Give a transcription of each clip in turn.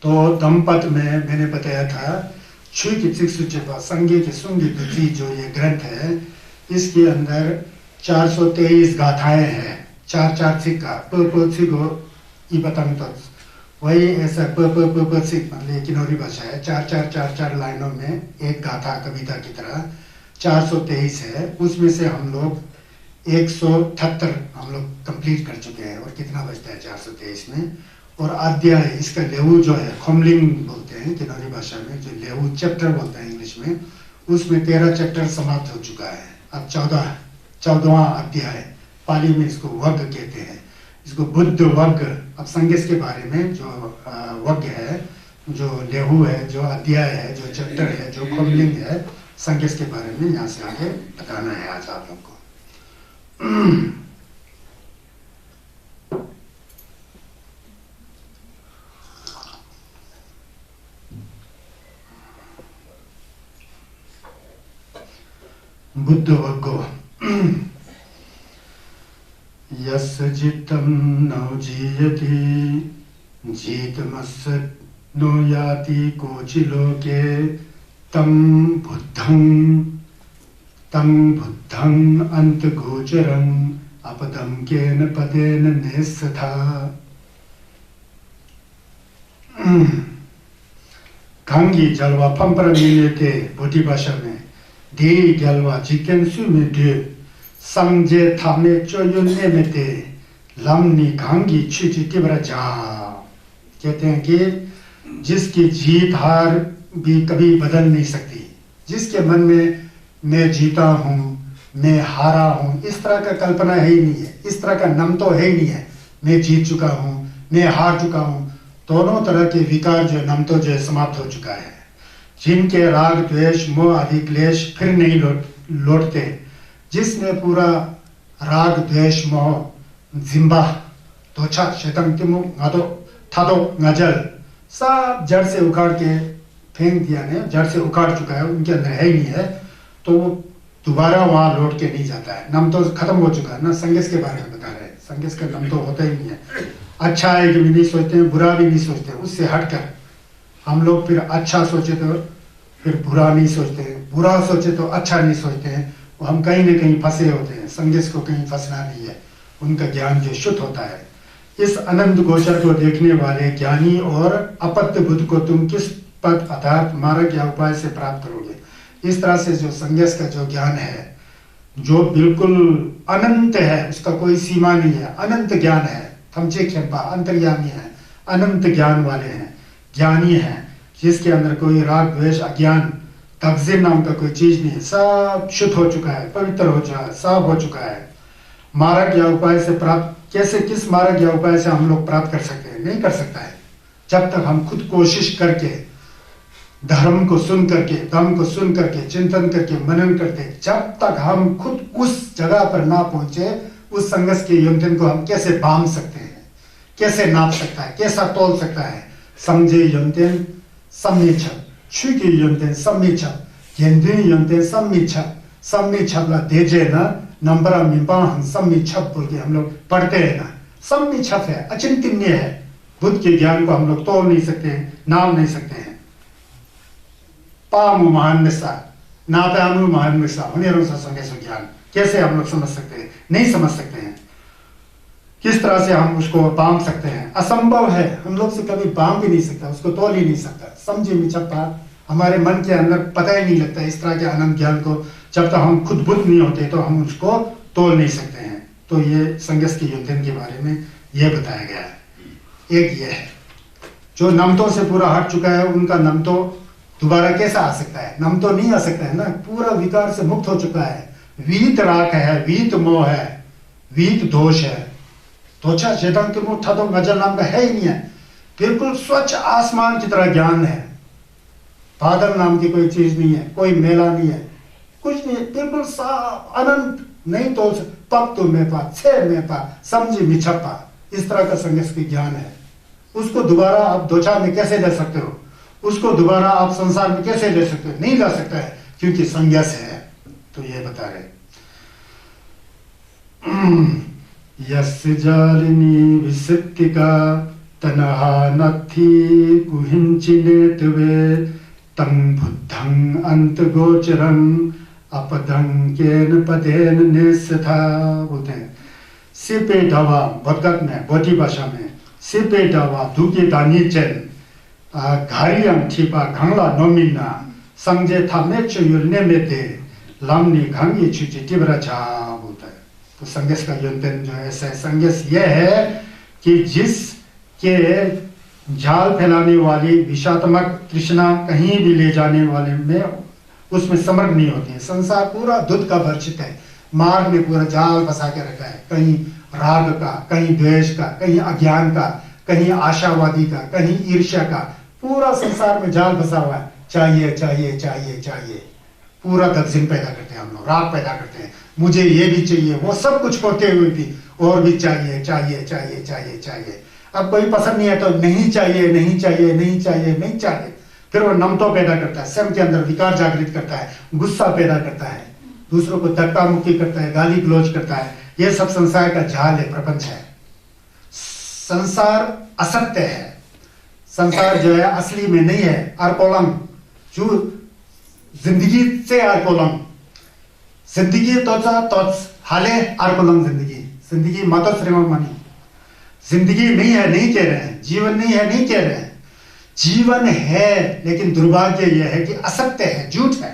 तो दमपद में मैंने बताया था छुकी चिक्सुचेपा संगे की सुंगी दुची जो ये ग्रंथ है, इसके अंदर 423 गाथाएं हैं। 4-4 सिक्का को इबतंग तो वही ऐसा सिक मतलब किन्नौरी भाषा है। 4-4 लाइनों में एक गाथा कविता की तरह 423 है। उसमें से हम लोग 178 हम लोग कंप्लीट कर चुके हैं। और कितना बचता है 423 में। और अध्याय इसका लेवु जो है खोमलिंग बोलते हैं किन्नौरी भाषा में, जो लेवु चैप्टर बोलते हैं इंग्लिश में, उसमें 13 चैप्टर समाप्त हो चुका है। अब 14वां अध्याय, पाली में इसको वग कहते हैं, इसको बुद्ध वग। अब संगीत के बारे में जो वग है, जो लेहू है, जो अध्याय है, जो चैप्टर है, जो खोमलिंग है, संगीत के बारे में यहाँ से आगे बताना है आज आप लोग को। बुद्ध वग्गो यस् जितं न जीयति जीतमस्य नो याति कोचिलोके तं बुद्धं अंतगोचरं अपदं केन पदेन नेस्था। 강기 절와 펌프라미네 때 보티 भाषा में 디 결과 지켄수 में संजय थामे चोयुन्ने में ते लमनी गांगी चुची तिब्रजा। कहते हैं कि जिसकी जीत हार भी कभी बदल नहीं सकती, जिसके मन में मैं जीता हूँ, मैं हारा हूँ, इस तरह का कल्पना है ही नहीं है, इस तरह का नम तो है ही नहीं है। मैं जीत चुका हूँ, मैं हार चुका हूँ, दोनों तरह के विकार जो नम तो जो समाप्त हो चुका है। जिनके राग द्वेष मोह आदि क्लेश फिर नहीं लौटते, जिसने पूरा राग द्वेष मोह जिम्बा तोछा शेतंग तिमु गादो थादो गजल सब जड़ से उखाड़ के फेंक दिया ने, जड़ से उखाड़ चुका है, उनके अंदर है ही नहीं है, तो वो दोबारा वहां लौट के नहीं जाता है। नम तो खत्म हो चुका है ना। संगीत के बारे में बता रहे हैं, संगीत का नम तो होता ही नहीं है। अच्छा है कि भी नहीं सोचते हैं, बुरा भी नहीं सोचते, उससे हटकर हम लोग फिर अच्छा सोचे तो फिर बुरा नहीं सोचते हैं, बुरा सोचे तो अच्छा नहीं सोचते हैं। वो हम कहीं न कहीं फंसे होते हैं। संगीत को कहीं फंसना नहीं है, उनका ज्ञान जो शुद्ध होता है। इस अनंत गोचर को देखने वाले ज्ञानी और अपत्य बुद्ध को तुम किस पद अर्थात मार्ग या उपाय से प्राप्त करोगे। इस तरह से जो संगीत का जो ज्ञान है, जो बिल्कुल अनंत है, उसका कोई सीमा नहीं है, अनंत ज्ञान है, थमचे खेपा अंतर्यामी है, अनंत ज्ञान वाले हैं, ज्ञानी हैं, जिसके अंदर कोई राग द्वेष अज्ञान तकजीर नाम का कोई चीज नहीं है। सब शुद्ध हो चुका है, पवित्र हो चुका है, सब हो चुका है। मार्ग या उपाय से प्राप्त, कैसे किस मार्ग या उपाय से हम लोग प्राप्त कर सकते हैं? नहीं कर सकता है जब तक हम खुद कोशिश करके, धर्म को सुन करके, धर्म को सुन करके, चिंतन करके, मनन करते, जब तक हम खुद उस जगह पर ना पहुंचे, उस संघर्ष के योंतन को हम कैसे बांध सकते हैं, कैसे नाप सकता है, कैसा तोल सकता है? समझे योंतन सम्मिच्छप, छुके योंतन सम्मिच्छप, येंद्रिय योंतन सम्मिच्छप, सम्मिच्छप ला देजे ना नंबरा मिंपा हम सम्मिच्छप बोल के हम लोग पढ़ते हैं ना। सम्मिच्छप है, अचिंतनीय है। बुद्ध के ज्ञान को हम लोग तोड़ नहीं सकते हैं, नाम नहीं सकते हैं। पामु महान मिसा, नापामु महान मिसा, उन्हें रोसा संगे सो ज्ञान कैसे हम लोग समझ सकते हैं? नहीं समझ सकते हैं। किस तरह से हम उसको बांध सकते हैं? असंभव है, हम लोग से कभी बांध भी नहीं सकता, उसको तोल ही नहीं सकता। समझे मिचप्पा, हमारे मन के अंदर पता ही नहीं लगता इस तरह के अनंत ज्ञान को। जब तक हम खुद बुद्ध नहीं होते तो हम उसको तोल नहीं सकते हैं। तो ये संघर्ष के योद्धन के बारे में ये बताया गया है। एक ये है जो नमतों से पूरा हट चुका है, उनका नमतो दोबारा कैसा आ सकता है? नम तो नहीं आ सकता है ना, पूरा विकार से मुक्त हो चुका है। वीत राग है, वीत मोह है, वीत दोष है, त्वचा चेतन के मुठ तो गजल नाम का है ही नहीं है। बिल्कुल स्वच्छ आसमान की तरह ज्ञान है, बादल नाम की कोई चीज नहीं है, कोई मेला नहीं है, कुछ नहीं, बिल्कुल साफ अनंत, नहीं तो पक तो में पा, छे में पा, समझी मिछप्पा, इस तरह का संघर्ष की ज्ञान है। उसको दोबारा आप दोचा में कैसे ले सकते हो? उसको दोबारा आप संसार में कैसे ले सकते हो? नहीं ला सकता है, क्योंकि संन्यास है। तो ये बता रहे यस्य जालिनी विसक्तिका तनहा नथी कुहिंचिने तुवे तंग बुद्धं अंत गोचरं अपदं केन पदेन निस्था बोलते हैं। सिपे दवा बदगत में बोटी भाषा में सिपे दवा दुके दानी चेन घारियं ठीपा घंगला नोमिना संजे थामे चुयुलने में दे लामनी घंगी चुची टिबरा जा बोलता है। तो संगेश का योगदान जो है ऐसा संगेश ये है कि जिस के जाल फैलाने वाली विषात्मक तृष्णा कहीं भी ले जाने वाले में उसमें समर्थ नहीं होती है। संसार पूरा दूध का भर्षित है, मार्ग में पूरा जाल फंसा के रखा है, कहीं राग का, कहीं द्वेष का, कहीं अज्ञान का, कहीं आशावादी का, कहीं ईर्ष्या का, पूरा संसार में जाल फंसा हुआ है। चाहिए चाहिए चाहिए चाहिए, पूरा दक्षिण पैदा करते हैं हम लोग, राग पैदा करते हैं, मुझे ये भी चाहिए, वो सब कुछ होते हुए भी और भी चाहिए चाहिए चाहिए चाहिए चाहिए। अब कोई पसंद नहीं है तो नहीं चाहिए नहीं चाहिए नहीं चाहिए नहीं चाहिए, फिर वो नमतो पैदा करता है, स्वयं के अंदर विकार जागृत करता है, गुस्सा पैदा करता है, दूसरों को धक्का मुक्की करता है, गाली गलौज करता है। ये सब संसार का जाल है, प्रपंच है। संसार असत्य है, संसार जो है असली में नहीं है, अर्कोलंग जो जिंदगी से अर्कोलंग, जिंदगी तो हाले अर्कोलंग, जिंदगी माता श्रीमान मानी, जिंदगी नहीं है नहीं कह रहे हैं, जीवन नहीं है नहीं कह रहे हैं, जीवन है, लेकिन दुर्भाग्य यह है कि असत्य है, झूठ है।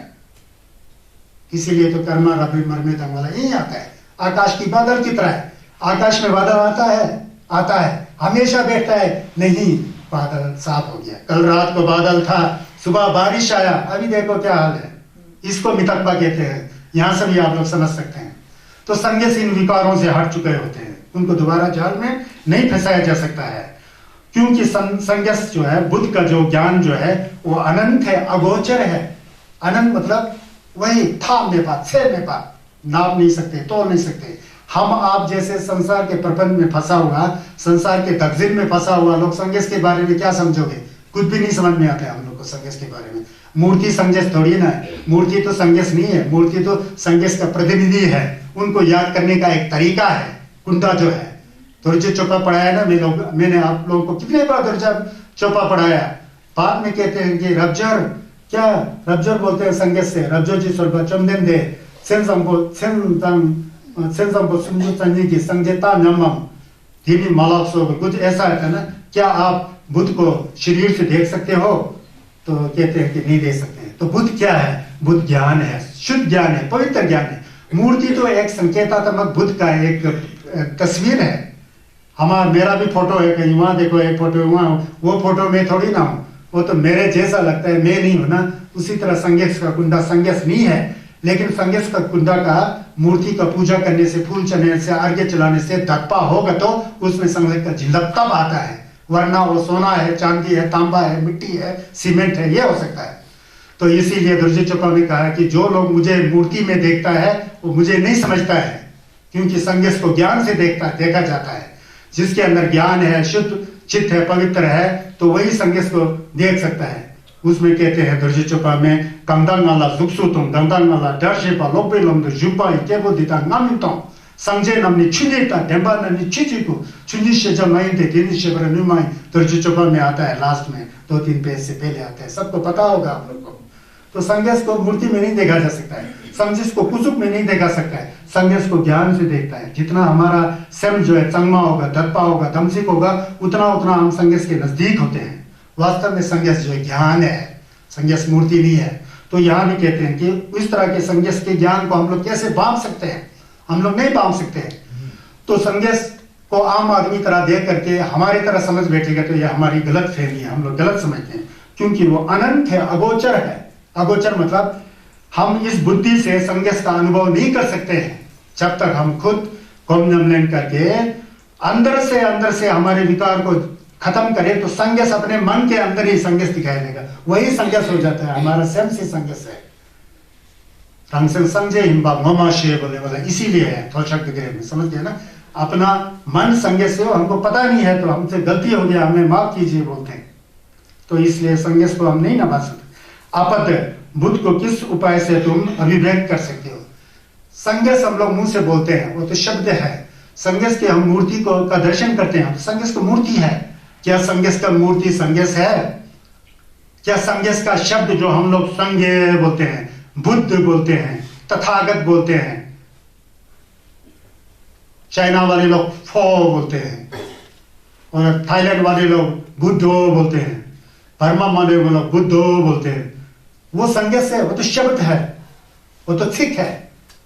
इसीलिए तो कर्मा रवि मरमे तंग वाला यही आता है। आकाश की बादल की तरह है, आकाश में बादल आता है हमेशा बैठता है, नहीं बादल साफ हो गया, कल रात को बादल था, सुबह बारिश आया, अभी देखो क्या हाल है। इसको मितकबा कहते हैं, यहां से भी आप लोग समझ सकते हैं। तो संगेश इन विकारों से हट चुके होते हैं, उनको दोबारा जाल में नहीं फंसाया जा सकता है, क्योंकि संगेश जो है, बुद्ध का जो ज्ञान जो है वो अनंत है, अगोचर है। अनंत मतलब वही था में पास, छह में पास, नाप नहीं सकते, तोड़ नहीं सकते। हम आप जैसे संसार के प्रपंच में फंसा हुआ, संसार के दगजिन में फंसा हुआ लोग संगेश के बारे में क्या समझोगे? कुछ भी नहीं समझ में आता है हम लोग को संगेश के बारे में। मूर्ति संगेश थोड़ी ना है, मूर्ति तो संगेश नहीं है, मूर्ति तो संगेश का प्रतिनिधि है, उनको याद करने का एक तरीका है। कुंडा जो है दुर्जय चौपा पढ़ाया ना मैंने आप लोगों को कितने बार दुर्जय चौपा पढ़ाया। बाद में कहते हैं कि रब्जर, क्या रब्जर बोलते हैं संगेश से, रब्जर जी स्वल्प चमदेन दे की संजेता नमम धीमी मालाक्सो, कुछ ऐसा है ना। क्या आप बुद्ध को शरीर से देख सकते हो? तो कहते हैं कि नहीं देख सकते हैं। तो बुद्ध क्या है? बुद्ध ज्ञान है, शुद्ध ज्ञान है, पवित्र ज्ञान है। मूर्ति तो एक संकेतात्मक बुद्ध का एक तस्वीर है। मेरा भी फोटो है, कहीं वहां देखो एक फोटो, वहां वो फोटो में थोड़ी ना हूं, वो तो मेरे जैसा लगता है, मैं नहीं हूं ना। उसी तरह संगेश का कुंडा संगेश नहीं है, लेकिन संगेश का कुंडा का मूर्ति का पूजा करने से, फूल चढ़ने से, अर्घ्य चलाने से धप्पा होगा तो उसमें संगेश का झिलक तब आता है, वरना वो सोना है, चांदी है, तांबा है, मिट्टी है, सीमेंट है, ये हो सकता है। तो इसीलिए दुर्जय चौपा ने कहा कि जो लोग मुझे मूर्ति में देखता है वो मुझे नहीं समझता है, क्योंकि संगेश को ज्ञान से देखा जाता है। जिसके अंदर ज्ञान है, शुद्ध चित्त है, पवित्र है, तो वही संगेश को देख सकता है। उसमें कहते हैं दुर्जय चौपा में, कंदंगाला जुक्सुतुम दंदंगाला दर्शेपा लोपेलम जुपा केबो दिता नामितम संजय नमनी चुनीता डेंबा नमनी चिचिकु चुनिशे जमाइंते दिनिशे बर नुमाई। दुर्जय चौपा में आता है, लास्ट में 2-3 पेज से पहले आता है, सबको पता होगा आप लोग को। तो संगेश को मूर्ति में नहीं देखा जा सकता है, संगेश को कुसुक में नहीं देखा सकता है, संगेश को ज्ञान से देखता है। जितना हमारा स्वयं जो है चंगमा होगा, दत्पा होगा, दमसिक होगा, उतना उतना हम संगेश के नजदीक होते हैं। वास्तव में संगेश जो है ज्ञान है, संगेश मूर्ति नहीं है। तो यहाँ भी कहते हैं कि इस तरह के संगेश के ज्ञान को हम लोग कैसे बांध सकते हैं? हम लोग नहीं बांध सकते हैं। तो संगेश को आम आदमी तरह देख करके हमारी तरह समझ बैठेगा तो यह हमारी गलत फहमी है, हम लोग गलत समझते हैं, क्योंकि वो अनंत है, अगोचर है। अगोचर मतलब हम इस बुद्धि से संगेश का अनुभव नहीं कर सकते हैं जब तक हम खुद कॉम्युनिकेशन करके अंदर से हमारे विकार को खत्म करें। तो संगेश अपने मन के अंदर ही संगेश दिखाई देगा, वही संगेश हो जाता है, हमारा स्वयं से संगेश है। रंग से संजय हिंबा मोमाशय बोले वाला इसीलिए है, थोड़ा शब्द ग्रह में समझ गया ना। अपना मन संगेश से हमको पता नहीं है, तो हमसे गलती हो गया, हमें माफ कीजिए बोलते हैं। तो इसलिए संगेश को हम नहीं नभा सकते। आपद बुद्ध को किस उपाय से तुम अभिव्यक्त कर सकते हो? संगेश हम लोग मुंह से बोलते हैं, वो तो शब्द है। संगेश के हम मूर्ति को का दर्शन करते हैं, संगेश तो मूर्ति है, क्या संगेस का मूर्ति संगेस है? क्या संगेस का शब्द जो हम लोग संज्ञ बोलते हैं, बुद्ध बोलते हैं, तथागत बोलते हैं, चाइना वाले लोग फो बोलते हैं, और थाईलैंड वाले लोग बुद्धो बोलते हैं, बर्मा वाले लोग बुद्धो बोलते हैं, वो संगेस है, वो तो शब्द है, वो तो थिक है।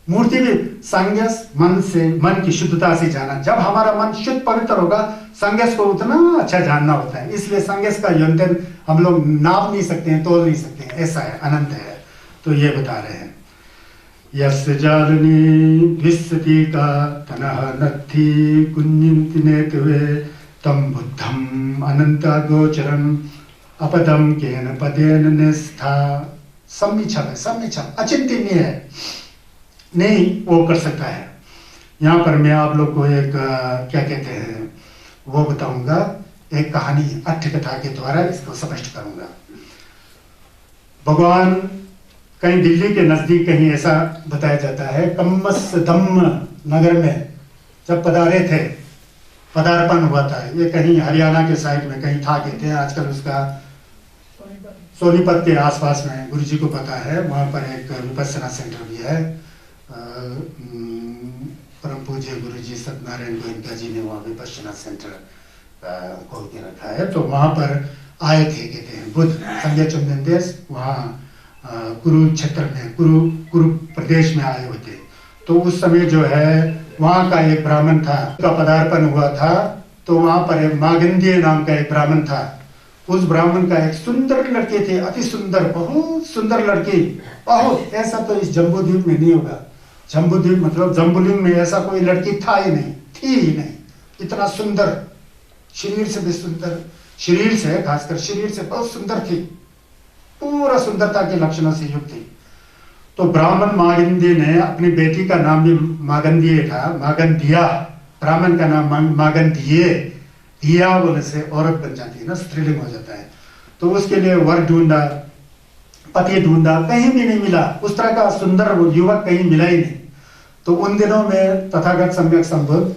मूर्ति भी संगेस मन से, मन की शुद्धता से जाना। जब हमारा मन शुद्ध पवित्र होगा, संगेस को उतना अच्छा जानना होता है। इसलिए संगेस का योगदान हम लोग नाप नहीं सकते हैं, तोल नहीं सकते हैं, ऐसा है, अनंत है। तो ये बता रहे हैं, यस्य जालनी विस्सति का तनः नत्थि कुन्यन्ति नेतवे तम बुद्धम अनंता गोचरम अपदम केन पदेन निष्ठा। सम्मिच्छम है, सम्मिच्छम अचिंतनीय है, नहीं वो कर सकता है। यहाँ पर मैं आप लोग को एक क्या कहते हैं वो बताऊंगा, एक कहानी अट्ठ कथा के द्वारा इसको स्पष्ट करूंगा। भगवान कहीं दिल्ली के नजदीक कहीं ऐसा बताया जाता है, कम्मसदम नगर में जब पधारे थे, पदार्पण हुआ था। ये कहीं हरियाणा के साइड में कहीं था कहते हैं, आजकल उसका सोनीपत के आसपास में, गुरु जी को पता है, वहाँ पर एक विपस्सना सेंटर भी है। परम पूज्य गुरु जी सत्यनारायण गोयनका जी ने वहाँ विपस्सना सेंटर खोल के रखा है। तो वहाँ पर आए थे कहते हैं बुद्ध, संज्ञा चंदन देश, वहाँ कुरुक्षेत्र में, कुरु प्रदेश में आए हुए थे। तो उस समय जो है वहाँ का एक ब्राह्मण था, उसका पदार्पण हुआ था। तो वहाँ पर एक मागंधीय नाम का एक ब्राह्मण था। उस ब्राह्मण का एक सुंदर लड़के थे, अति सुंदर, बहुत सुंदर लड़की, बहुत, ऐसा तो इस जम्बूद्वीप में नहीं होगा। जम्बूद्वीप मतलब जम्बूद्वीप में ऐसा कोई लड़की था ही नहीं, थी ही नहीं, इतना सुंदर, शरीर से भी सुंदर, शरीर से, खासकर शरीर से बहुत सुंदर थी, पूरा सुंदरता के लक्षणों से युक्त थी। तो ब्राह्मण मागंधी ने, अपनी बेटी का नाम भी मागंधीय था, मागंधिया, ब्राह्मण का नाम मागंधीय, दिया बोले से औरत बन जाती है ना, स्त्रीलिंग हो जाता है। तो उसके लिए वर ढूंढा, पति ढूंढा, कहीं भी नहीं मिला, उस तरह का सुंदर युवक कहीं मिला ही नहीं। तो उन दिनों में तथागत सम्यक संबुद्ध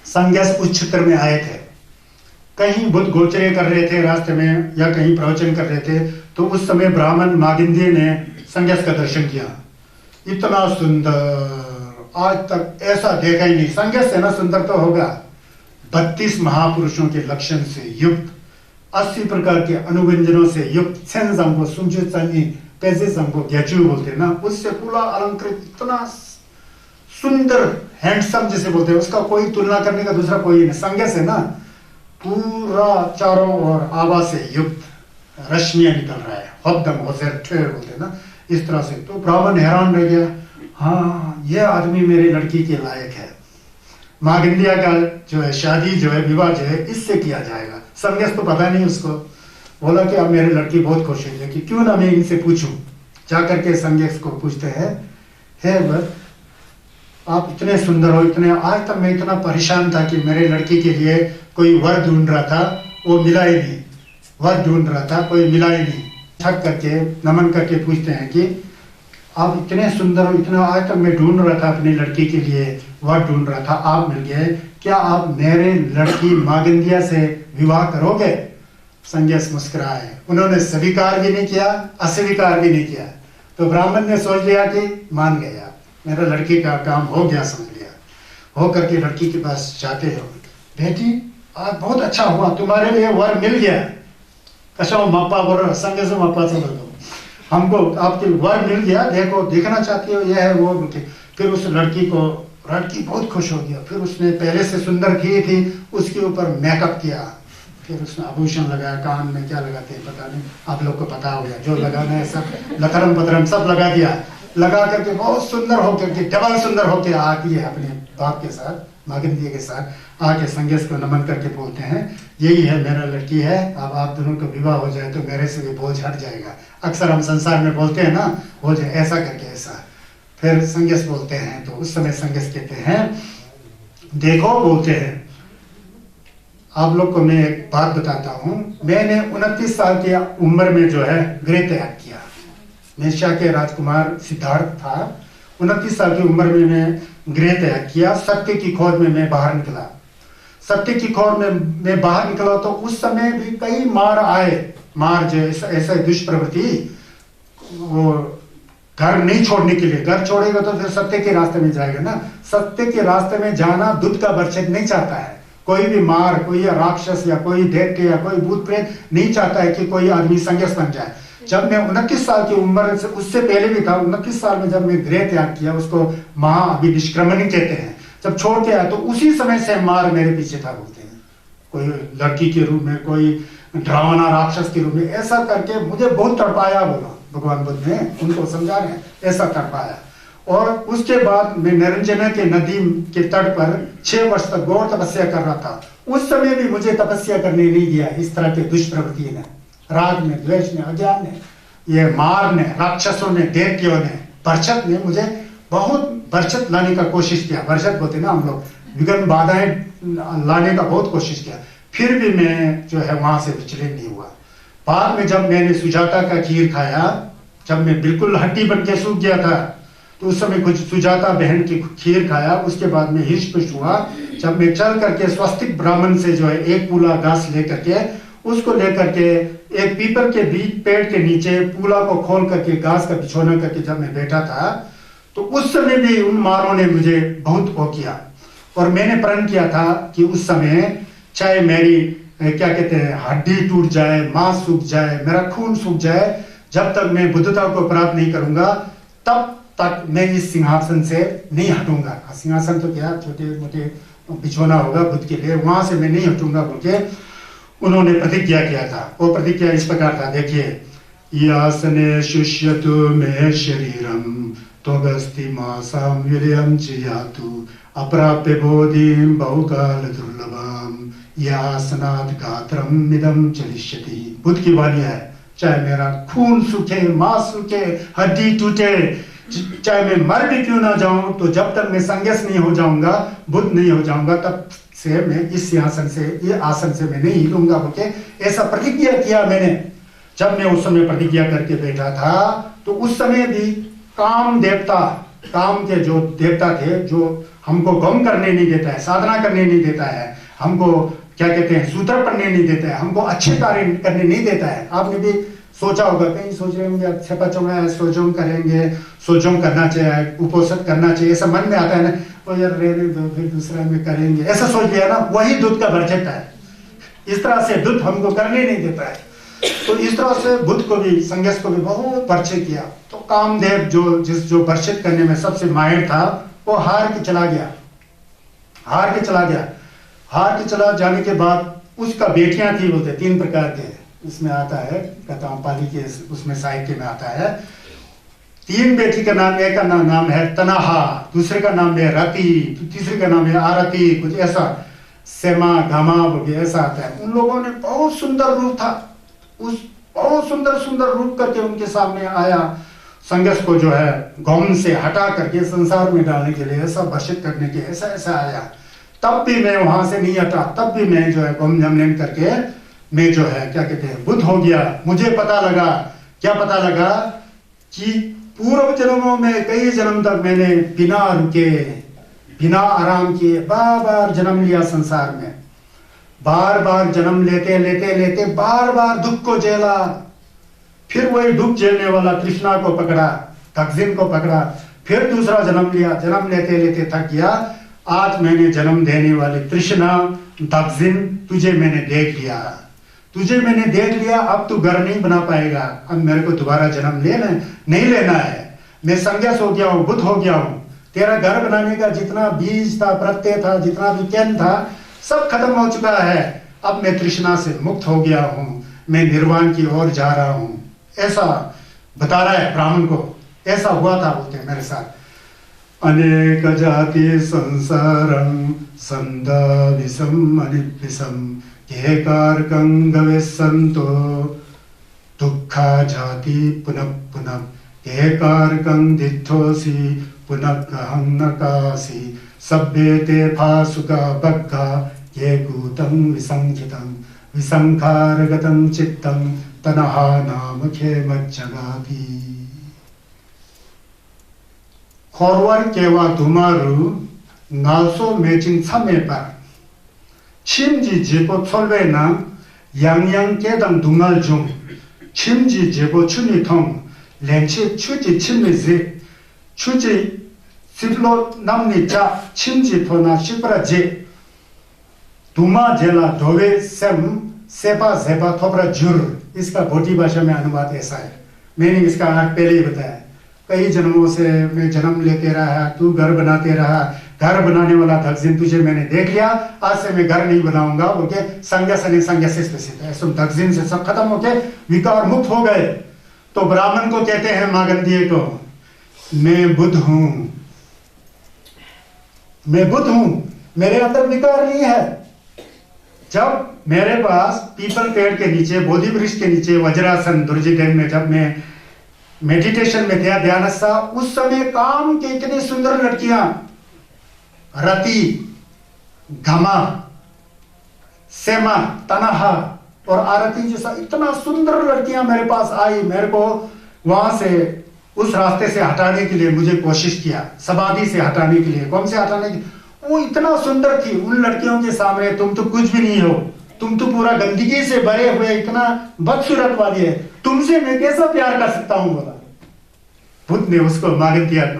संज्ञास उस क्षेत्र में आए थे। कहीं बुद्ध गोचरे कर रहे थे रास्ते में, या कहीं प्रवचन कर रहे थे। तो उस समय ब्राह्मण मागिंदी ने संज्ञास का दर्शन किया। इतना सुंदर, आज तक ऐसा देखा ही नहीं। संज्ञास है ना, सुंदर तो होगा। 32 महापुरुषों के लक्षण से युक्त, 80 प्रकार के अनुव्यंजनों से युक्त, सेंजंगो सुंजु चंगी पैसे संगो ग्याचू बोलते ना, उससे पूरा अलंकृत, इतना सुंदर, हैंडसम जिसे बोलते हैं, उसका कोई तुलना करने का दूसरा कोई नहीं। संज्ञास है ना, पूरा चारों ओर आभा से युक्त, रश्मियां निकल रहा है, हब्दम होसेर ठेर बोलते ना, इस तरह से। तो ब्राह्मण हैरान रह गया, हाँ ये आदमी मेरी लड़की के लायक है। मागंधिया का जो है शादी, जो है विवाह, जो है इससे किया जाएगा। संज्ञास तो पता नहीं उसको। बोला कि अब मेरी लड़की बहुत खुश है कि क्यों ना मैं इनसे पूछूं। जाकर के संज्ञास को पूछते हैं, हे बस आप इतने सुंदर हो, इतने, आज तक मैं इतना परेशान था कि मेरे लड़की के लिए कोई वर ढूंढ रहा था, वो मिला ही नहीं। वर ढूंढ रहा था, कोई मिला ही नहीं। थक करके, नमन करके पूछते हैं कि आप इतने सुंदर हो, इतना, आज तक मैं ढूंढ रहा था अपनी लड़की के लिए, वर ढूंढ रहा था, आप मिल गए, क्या आप मेरे लड़की मागंधिया से विवाह करोगे? संज्ञास मुस्कुराए। उन्होंने स्वीकार भी नहीं किया, अस्वीकार भी नहीं किया। तो ब्राह्मण ने सोच लिया कि मान गया, मेरा लड़की का काम हो गया, समझ लिया। हो करके लड़की के पास जाते हो, बेटी आज बहुत अच्छा हुआ, तुम्हारे लिए वर मिल गया। कसम मापा बोल, संज्ञास मापा चलो, हमको आपके वर मिल गया, देखो, देखना चाहती हो, यह है वो। फिर उस लड़की को, लड़की बहुत खुश हो गया। फिर उसने पहले से सुंदर की थी, उसके ऊपर मेकअप किया, फिर उसने आभूषण लगाया, कान में क्या लगाते हैं पता नहीं, आप लोग को पता हो गया, जो लगाना है सब, लतरम पतरम सब लगा दिया। लगा करके बहुत सुंदर होकर के, डबल सुंदर होकर आती है अपने बाप के साथ, मागंधी के साथ आके संज्ञास को नमन करके बोलते हैं, यही है मेरा लड़की है, अब आप दोनों का विवाह हो जाए तो मेरे से भी बोझ हट जाएगा। अक्सर हम संसार में बोलते हैं ना, बोझ ऐसा करके ऐसा। फिर संज्ञास बोलते हैं, तो उस समय संज्ञास कहते हैं, देखो, बोलते हैं, आप लोग को मैं एक बात बताता हूँ। मैंने 29 साल की उम्र में जो है गृह त्याग किया। मेषा के राजकुमार सिद्धार्थ था, 29 साल की उम्र में मैं गृह त्याग किया। सत्य की खोज में मैं बाहर निकला। सत्य की खोर में मैं बाहर निकला तो उस समय भी कई मार आए, मार जो ऐसे दुष्प्रवृत्ति, वो घर नहीं छोड़ने के लिए, घर छोड़ेगा तो फिर सत्य के रास्ते में जाएगा ना। सत्य के रास्ते में जाना दूत का बरछेद नहीं चाहता है। कोई भी मार, कोई राक्षस या कोई दैत्य या कोई भूत प्रेत नहीं चाहता है कि कोई आदमी संन्यास बन जाए। जब मैं 29 साल की उम्र से, उससे पहले भी था, 29 साल में जब मैं गृह त्याग किया, उसको महाअभिनिष्क्रमण कहते हैं, जब छोड़ के आया तो उसी समय से मार मेरे पीछे था, बोलते हैं। कोई लड़की के रूप में, कोई ड्रावना राक्षस के रूप में, ऐसा करके मुझे बहुत तड़पाया, बोला भगवान बुद्ध ने, उनको समझा रहे हैं, ऐसा तड़पाया। और उसके बाद मैं निरंजना के नदी के तट पर 6 वर्ष तक गौर तपस्या कर रहा था। उस समय भी मुझे तपस्या करने नहीं दिया इस तरह के दुष्प्रवृत्ति ने, राग ने, द्वेष ने, अज्ञान ने, ये मार ने, राक्षसों ने, दैत्यों ने, बरछत ने मुझे बहुत बरछत लाने का कोशिश किया। बरछत बोलते ना हम लोग, विघ्न बाधाएं लाने का बहुत कोशिश किया, फिर भी मैं जो है वहां से विचलित नहीं हुआ। बाद में जब मैंने सुजाता का खीर खाया, जब मैं बिल्कुल हड्डी बन के सूख गया था, तो उस समय कुछ सुजाता बहन की खीर खाया। उसके बाद में हिच पुष्ट हुआ। जब मैं चल करके स्वस्तिक ब्राह्मण से जो है एक पूला घास लेकर के, उसको लेकर के एक पीपल के बीच पेड़ के नीचे पूला को खोल करके घास का बिछोना करके जब मैं बैठा था, तो उस समय भी उन मारों ने मुझे बहुत वो किया। और मैंने प्रण किया था कि उस समय चाहे मेरी क्या कहते हैं हड्डी टूट जाए, मांस सूख जाए, मेरा खून सूख जाए, जब तक मैं बुद्धता को प्राप्त नहीं करूंगा तब तक मैं इस सिंहासन से नहीं हटूंगा। सिंहासन तो क्या, छोटे मोटे बिछोना होगा बुद्ध के लिए, वहां से मैं नहीं हटूंगा बोल के उन्होंने प्रतिज्ञा किया था। वो प्रतिज्ञा इस प्रकार था, देखिए, यासने शुष्यतु मे शरीरम त्वगस्ति मासाम विलयम चियातु अप्राप्य बोधिम बहुकाल दुर्लभम यासनात् गात्रम मिदम चलिष्यति। बुद्ध की वाणी है, चाहे मेरा खून सूखे, मांस सूखे, हड्डी टूटे, चाहे मैं मर भी क्यों ना जाऊं, तो जब तक मैं संन्यास नहीं हो जाऊंगा, बुद्ध नहीं हो जाऊंगा, तब से मैं इस सिंहासन से, ये आसन से मैं नहीं हिलूंगा बोल के ऐसा प्रतिज्ञा किया मैंने। जब मैं उस समय प्रतिज्ञा करके बैठा था, तो उस समय भी काम देवता, काम के जो देवता थे, जो हमको गम करने नहीं देता है, साधना करने नहीं देता है, हमको क्या कहते हैं सूत्र पढ़ने नहीं देता है, हमको अच्छे कार्य करने नहीं देता है। आपने भी सोचा होगा, कहीं सोच रहे होंगे अच्छे बच्चों में सोजों करेंगे, सोजों करना चाहिए, उपोषण करना चाहिए, ऐसा मन में आता है ना, और यार रहने दो फिर दूसरा में करेंगे, ऐसा सोच लिया ना, वही दूध का बरछत है। इस तरह से दूध हमको करने नहीं देता है। तो इस तरह से बुद्ध को भी, संन्यास को भी बहुत बरछत किया। तो कामदेव जो बरछत करने में सबसे माहिर था, वो हार के चला गया। हार के चला जाने के बाद उसका बेटियां थी, बोलते 3 प्रकार के, इसमें आता है कथा पाली के उसमें साहित्य में आता है। 3 बेटी का नाम, एक का नाम है तनाहा, दूसरे का नाम है रति, तीसरे का नाम है आरती, कुछ ऐसा, सेमा घामा बोलिए ऐसा आता है। उन लोगों ने बहुत सुंदर रूप था, उस बहुत सुंदर रूप करके उनके सामने आया। संन्यास को जो है गौन से हटा करके संसार में डालने के लिए, ऐसा वर्षित करने के, ऐसा आया। तब भी मैं वहां से नहीं हटा, तब भी मैं जो है गौम जमन करके मैं जो है क्या कहते हैं बुद्ध हो गया। मुझे पता लगा, क्या पता लगा कि पूर्व जन्मों में कई जन्म तक मैंने बिना रुके, बिना आराम किए बार जन्म लिया संसार में, बार जन्म लेते बार दुख को झेला। फिर वही दुख झेलने वाला तृष्णा को पकड़ा, तकजिन को पकड़ा, फिर दूसरा जन्म लिया, जन्म लेते थक गया। आज मैंने जन्म देने वाले तृष्णा, तकजिन तुझे मैंने देख लिया, अब तू घर नहीं बना पाएगा, अब मेरे को दोबारा जन्म नहीं लेना है। मैं संन्यास हो गया हूँ, बुद्ध हो गया हूँ। तेरा घर बनाने का जितना बीज था, प्रत्यय था, जितना भी केंद्र था, सब खत्म हो चुका है। अब मैं तृष्णा से मुक्त हो गया हूँ, मैं निर्वाण की ओर जा रहा हूँ। ऐसा बता रहा है ब्राह्मण को, ऐसा हुआ था बोलते मेरे साथ। अनेक जाति संसारं संदा विषम अनिपिसम के कारकं गवेसंतो दुःखा जाति पुनः के कारकं दिद्धोसी पुनः कहं नकासी सभ्ये ते फासुका बग्गा ये कूतं विसंखितं विसंखारगतं चित्तं तनहा नाम खेमज्जगाति। Horwar kewa dumaru nalso mechin samepa 침지 제보 철배나 양양 계당 동알 중 침지 제보 춘이통 렌치 추지 침미지 추지 सिपलो नमनी चा छिमजी थोना शिप्राजे दुमा जेला दोवे सेम सेपा सेपा थोपरा जुर इसका भोटी भाषा में अनुवाद ऐसा है। मैंने इसका पहले ही बताया, कई जन्मों से मैं जन्म लेते रहा, तू घर बनाते रहा, घर बनाने वाला धक्जिन तुझे मैंने देख लिया, आज से मैं घर नहीं बनाऊंगा बोके संज्ञा से स्पेसित है। सुन धक्जिन से सब खत्म होके विकार मुक्त हो गए। तो ब्राह्मण को कहते हैं मागंधीय को, मैं बुद्ध हूं, मैं बुद्ध हूं, मेरे अंदर विकार नहीं है। जब मेरे पास पीपल पेड़ के नीचे, बोधि वृक्ष के नीचे वज्रासन दुर्जिदेन में जब मैं मेडिटेशन में था, ध्यानस्थ, उस समय काम के इतने सुंदर लड़कियां रति, घमा, सेमा, तनहा और आरती जैसा इतना सुंदर लड़कियां मेरे पास आई। मेरे को वहां से उस रास्ते से हटाने के लिए मुझे कोशिश किया, समाधि से हटाने के लिए। कौन से हटाने के? वो इतना सुंदर थी। उन लड़कियों के सामने तुम तो कुछ भी नहीं हो, तुम तो पूरा गंदगी से भरे हुए इतना बदसूरत वाली है, तुमसे मैं कैसा प्यार कर सकता हूं बोला बुद्ध ने उसको, मागंदिया को।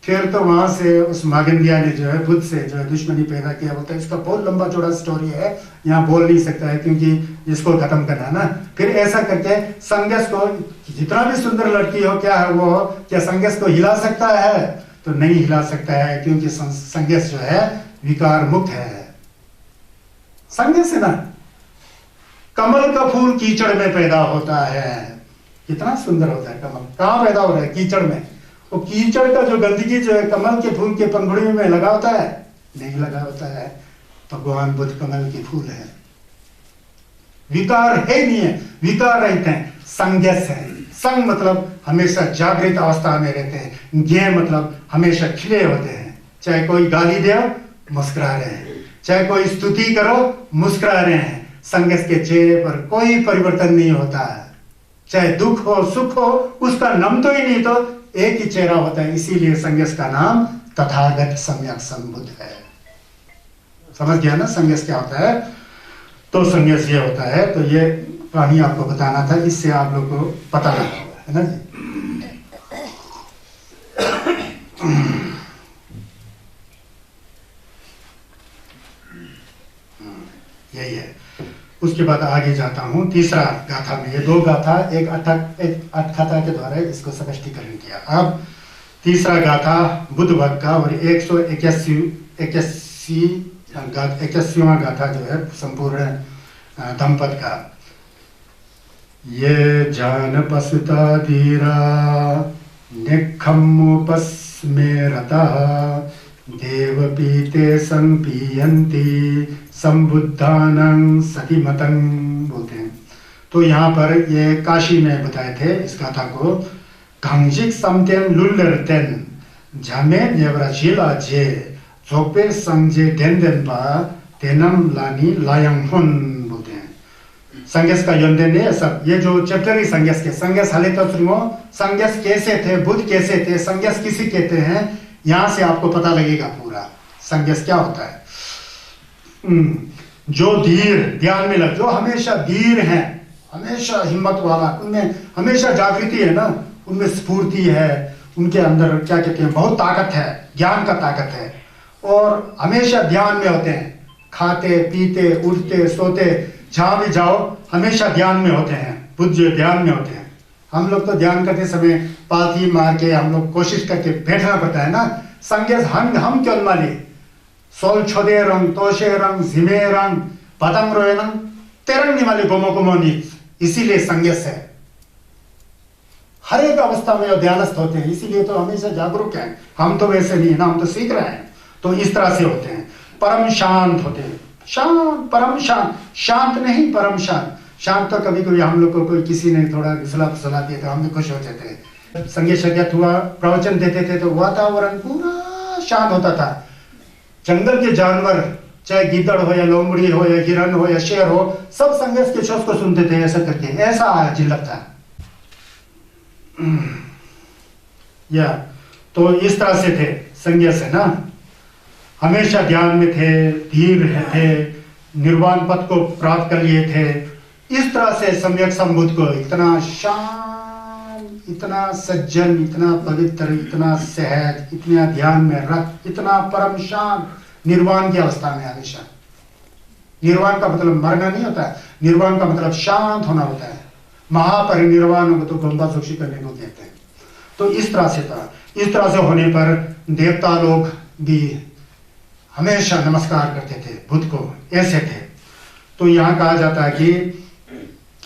फिर तो वहां से उस मागंदिया ने जो है बुद्ध से जो है दुश्मनी पैदा किया। बोलता है इसका बहुत लंबा चौड़ा स्टोरी है, यहाँ बोल नहीं सकता है क्योंकि इसको खत्म करना ना। फिर ऐसा करके संघर्ष को, जितना भी सुंदर लड़की हो क्या है वो, क्या संघर्ष को हिला सकता है? तो नहीं हिला सकता है, क्योंकि संघर्ष जो है विकार मुक्त है। संघर्ष है ना, कमल का फूल कीचड़ में पैदा होता है। कितना सुंदर होता है कमल, कहाँ पैदा हो रहा है? कीचड़ में। वो कीचड़ का जो गंदगी जो है कमल के फूल के पंखुड़ी में लगा होता है? नहीं लगा होता है। भगवान बुद्ध कमल के फूल है, विकार है नहीं है, विकार रहते हैं, संज्ञस है। संग मतलब हमेशा जागृत अवस्था में रहते हैं, ज्ञ मतलब हमेशा खिले होते हैं। चाहे कोई गाली दे मुस्कुरा रहे हैं, चाहे कोई स्तुति करो मुस्कुरा रहे हैं। संज्ञस के चेहरे पर कोई परिवर्तन नहीं होता है, चाहे दुख हो सुख हो, उसका नाम तो ही नहीं तो एक ही चेहरा होता है। इसीलिए संज्ञस का नाम तथागत सम्यक संबुद्ध है। समझ गया ना संज्ञस क्या होता है? तो संज्ञस ये होता है। तो ये कहानी आपको बताना था, इससे आप लोग को पता लगा होगा, है ना जी। यही है। उसके बाद आगे जाता हूं तीसरा गाथा में। ये दो गाथा, एक अटकथा के द्वारा इसको स्पष्टीकरण किया। अब तीसरा गाथा बुद्ध भक्त का, और 181वां गाथा जो है संपूर्ण धम्मपद का। ये जान पशुता धीरा निखम्मुपस्मेरतः देव पीते संपीयन्ति संबुद्धानं सतिमतं बोलते हैं। तो यहाँ पर ये काशी में बताए थे इस गाथा को। घंजिक समतेन लुल्लरतेन झामे नेवराचिला जे जोपे संजे डेंडेनपा तेनम लानी लायंगहुन बोलते हैं। संज्ञस का योनदेन है सब। ये जो चैप्टर ही संज्ञस के, संज्ञस हाले तो सुनो, संज्ञस कैसे थे, बुद्ध कैसे थे, संज्ञस किसी कहते हैं, यहां से आपको पता लगेगा पूरा संज्ञस क्या होता है। जो धीर, ध्यान में लग, जो हमेशा धीर है, हमेशा हिम्मत वाला, उनमें हमेशा जागृति है ना, उनमें स्फूर्ति है, उनके अंदर क्या कहते हैं, बहुत ताकत है, ज्ञान का ताकत है, और हमेशा ध्यान में होते हैं। खाते पीते उठते सोते जहां भी जाओ हमेशा ध्यान में होते हैं। बुद्ध जो ध्यान में होते हैं। हम लोग तो ध्यान करते समय पालथी मार के हम लोग कोशिश करके बैठना पड़ता है ना। संज्ञस हम क्यों माली सोल छोदे रंग तोशे रंग जिमे रंग पतंग रोए रंग तेरंग निमाली गोमो गोमो नीच। इसीलिए संज्ञस है। हर एक अवस्था में ध्यानस्थ होते हैं, इसीलिए तो हमेशा जागरूक हैं। हम तो वैसे नहीं है ना, हम तो सीख रहे हैं। तो इस तरह से होते हैं, परम शांत होते हैं। शांत, परम शांत, शांत नहीं परम शांत। शांत तो कभी कभी हम लोग को कोई किसी ने थोड़ा घुसला फुसला दिया तो हम भी खुश हो जाते हैं। संगीत संज्ञात हुआ, प्रवचन देते थे तो वातावरण पूरा शांत होता था। जंगल के जानवर, चाहे गिद्दड़ हो या लोमड़ी हो या हिरन हो या शेर हो, सब संघर्ष के शोध को सुनते थे। ऐसा करके ऐसा अजीब लगता है। या तो इस तरह से थे संज्ञस है ना। हमेशा ध्यान में थे, धीर थे, निर्वाण पद को प्राप्त कर लिए थे। इस तरह से सम्यक संबुद्ध को इतना शांत, इतना सज्जन, इतना पवित्र, इतना सहज, इतना ध्यान में रख, इतना परम शांत, निर्वाण की अवस्था में हमेशा। निर्वाण का मतलब मरना नहीं होता है, निर्वाण का मतलब शांत होना होता है। महापरिनिर्वाण को तो गोम्बा सोक्षी करने को कहते हैं। तो इस तरह से था। इस तरह से होने पर देवता लोग भी हमेशा नमस्कार करते थे बुद्ध को, ऐसे थे। तो यहाँ कहा जाता है कि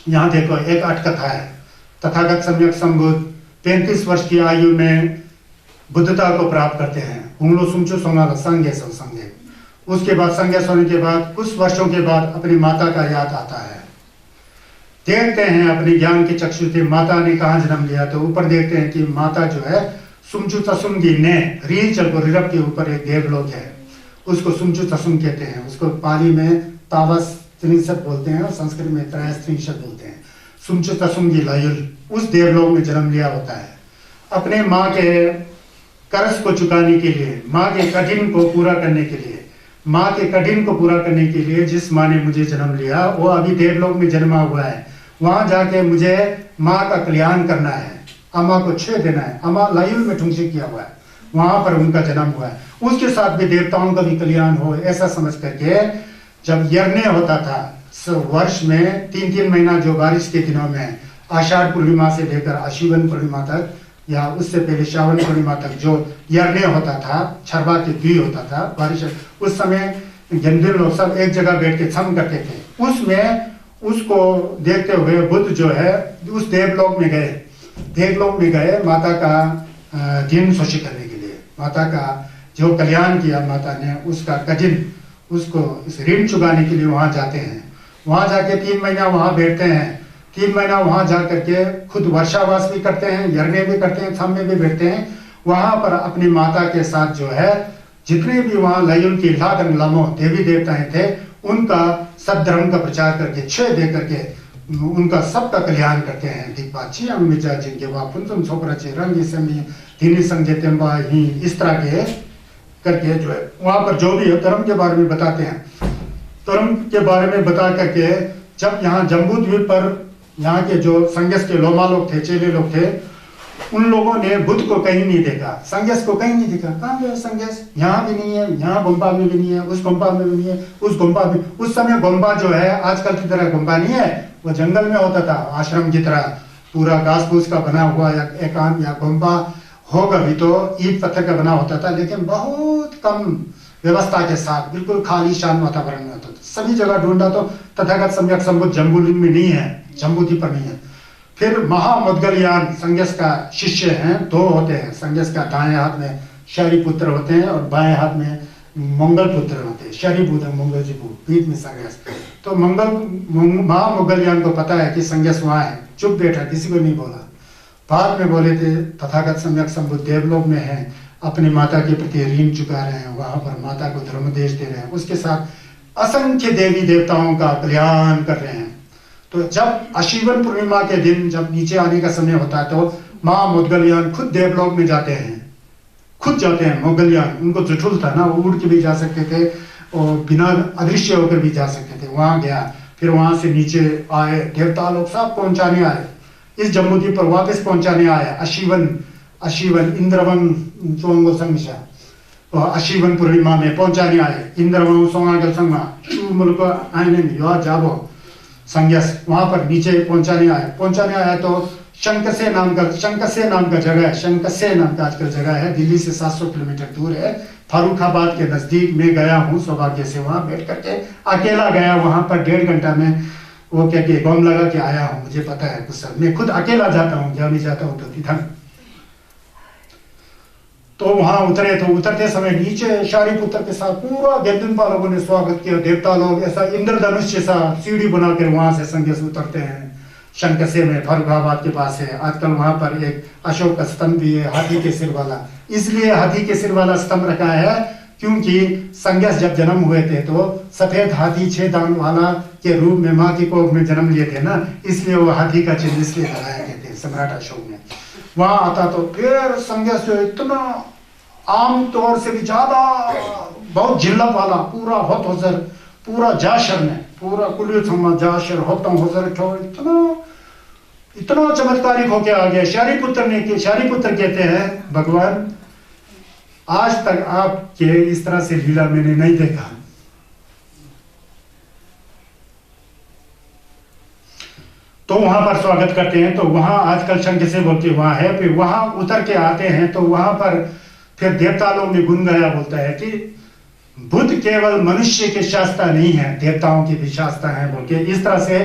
यहाँ देखो एक अटकथा है, तथागत सम्यक संबुद्ध 35 वर्ष की आयु में बुद्धता को प्राप्त करते हैं। उंगलो सुमचो सोना संगे संगे। उसके बाद संज्ञा होने के बाद कुछ वर्षों के बाद अपनी माता का याद आता है। देखते हैं अपने ज्ञान के चक्षु से माता ने कहाँ जन्म लिया, तो ऊपर देखते हैं कि माता जो है सुमचु तसुंगी ने रीचल को रिरप के ऊपर एक देवलोक है, उसको सुमचु तसुंग कहते हैं। उसको पाली में तावस त्रिंशत बोलते हैं और संस्कृत में त्रयस्त्रिंशत बोलते हैं। सुमचु तसुंगी लायुल उस देवलोक में जन्म लिया होता है। अपने माँ के कर्ज को चुकाने के लिए, माँ के कठिन को पूरा करने के लिए, माँ के कठिन को पूरा करने के लिए जिस माँ ने मुझे जन्म लिया वो अभी देवलोक में जन्मा हुआ है, वहां जाके मुझे माँ का कल्याण करना है, अम्मा को छेद देना है। अम्मा लायुल में ठुंसी किया हुआ है, वहां पर उनका जन्म हुआ है, उसके साथ भी देवताओं का भी कल्याण हो, ऐसा समझ करके जब यज्ञ होता था वर्ष में 3-3 महीना, जो बारिश के दिनों में आषाढ़ पूर्णिमा से लेकर आशीवन पूर्णिमा तक या उससे पहले श्रावण पूर्णिमा तक जो यज्ञ होता था, छरबा के द्वी होता था बारिश, उस समय जन्मदिन लोग सब एक जगह बैठ के सम करते थे। उसमें उसको देखते हुए बुद्ध जो है उस देवलोक में गए, देवलोक में गए माता का दिन शोषित करने के लिए। माता का जो कल्याण किया माता ने, उसका कजिन उसको इस ऋण चुकाने के लिए वहां जाते हैं। वहां जाके 3 महीना वहां बैठते हैं। 3 महीना वहां जा करके खुद वर्षावास भी करते हैं, यज्ञ भी करते हैं, थम में भी बैठते हैं। वहां पर अपनी माता के साथ जो है जितने भी वहां लयुल की लादन लमो देवी देवताएं थे, उनका सद्धर्म का प्रचार करके छह दे करके उनका सबका कल्याण करते हैं। दीपाची अमिजा जिनके वापुंतम छोकराचे रंग समी तीनी संगेते ही इस तरह के करके जो है वहां पर जो भी है धर्म के बारे में बताते हैं। धर्म के बारे में बता करके जब यहाँ जम्बू द्वीप पर यहाँ के जो संगस के लोमा लोग थे, चेले लोग थे, उन लोगों ने बुद्ध को कहीं नहीं देखा, संगस को कहीं नहीं देखा। कहाँ गया संगस? यहाँ भी नहीं है, यहाँ गुम्बा में भी नहीं है, उस गुम्बा में भी नहीं है, उस गुम्बा में। उस समय गुम्बा जो है आजकल की तरह गुम्बा नहीं है, वो जंगल में होता था, आश्रम की तरह पूरा घास फूस का बना हुआ या एकांत या गुम्बा होगा भी तो ईंट पत्थर का बना होता था, लेकिन बहुत कम व्यवस्था के साथ बिल्कुल खाली शांत वातावरण में होता था। सभी जगह ढूंढा तो तथागत सम्यक संबुद्ध जम्बूलिंग में नहीं है, जम्बूद्वीप पर नहीं है। फिर महामुद्गलयान संगस का शिष्य हैं, 2 होते हैं। संगस का दाएं हाथ में शरीपुत्र होते हैं और बाएं हाथ में मंगल पुत्र होते हैं। शरीपुत्र मंगल जी बीच में संगस। तो महामुद्गलयान को पता है कि संगस वहां है, चुप बैठा, किसी को नहीं बोला। बाद में बोले थे तथागत सम्यक संबुद्ध देवलोक में है, अपनी माता के प्रति ऋण चुका रहे हैं, वहां पर माता को धर्मदेश दे रहे हैं, उसके साथ असंख्य देवी देवताओं का कल्याण कर रहे हैं। तो जब आशीवन पूर्णिमा के दिन जब नीचे आने का समय होता है तो महामुद्गलयान खुद देवलोक में जाते हैं, खुद जाते हैं। मुद्गलयान उनको जुठुल था ना, वो उड़ के भी जा सकते थे और बिना अदृश्य होकर भी जा सकते थे। वहां गया, फिर वहां से नीचे आए, देवता लोग सब पहुंचाने आए, इस जम्बूद्वीप पर वापस पहुंचाने आए। अशीवन इंद्रवन चोंगो संगशा तो अशीवन पूर्णिमा में पहुंचाने आए। इंद्रवन सोंगागल संगमा चू मुल्क आने यो जाबो संगस वहां पर नीचे पहुंचाने आया तो शंकसे नाम का जगह है, शंकसे नाम का आजकल जगह है, दिल्ली से 700 किलोमीटर दूर है, फर्रुखाबाद के नजदीक। में गया हूँ सौभाग्य से, वहां बैठ करके अकेला गया, वहां पर 1.5 घंटा में वो क्या कि बम लगा के आया हूँ। मुझे पता है कुछ सब, मैं खुद अकेला जाता हूँ, जब नहीं जाता हूँ तो निधन। तो वहां उतरे, तो उतरते समय नीचे शारीपुत्र के साथ पूरा देवदंपा लोगों ने स्वागत किया। देवता लोग ऐसा इंद्रधनुष जैसा सीढ़ी बनाकर वहां से संगस उतरते हैं। शंकसे में फर्रुखाबाद के पास है, आजकल वहां पर एक अशोक का स्तंभ भी है, हाथी के सिर वाला। इसलिए हाथी के सिर वाला स्तंभ रखा है क्योंकि संगस जब जन्म हुए थे तो सफेद हाथी 6 दांत वाला के रूप में माँ की कोख में जन्म लिए थे ना, इसलिए वो हाथी का चिन्ह इसलिए लगाया गए थे सम्राट अशोक ने। वहां आता तो फिर संगस जो इतना आम तौर से भी ज्यादा बहुत जिल्लत वाला पूरा होत होजर पूरा जाशर में पूरा कुल थमा जाशर होता होजर क्यों इतना चमत्कारिक होके आ गया। शारीपुत्र ने कि शारीपुत्र कहते हैं भगवान आज तक आपके इस तरह से लीला मैंने नहीं देखा। तो वहां पर स्वागत करते हैं। तो वहां आजकल शंख से बोलते वहां है, फिर वहां उतर के आते हैं तो वहां पर फिर देवता लोग में गुण गाया बोलता है कि बुद्ध केवल मनुष्य के शास्त्र नहीं है, देवताओं के भी शास्त्र हैं बोल के। इस तरह से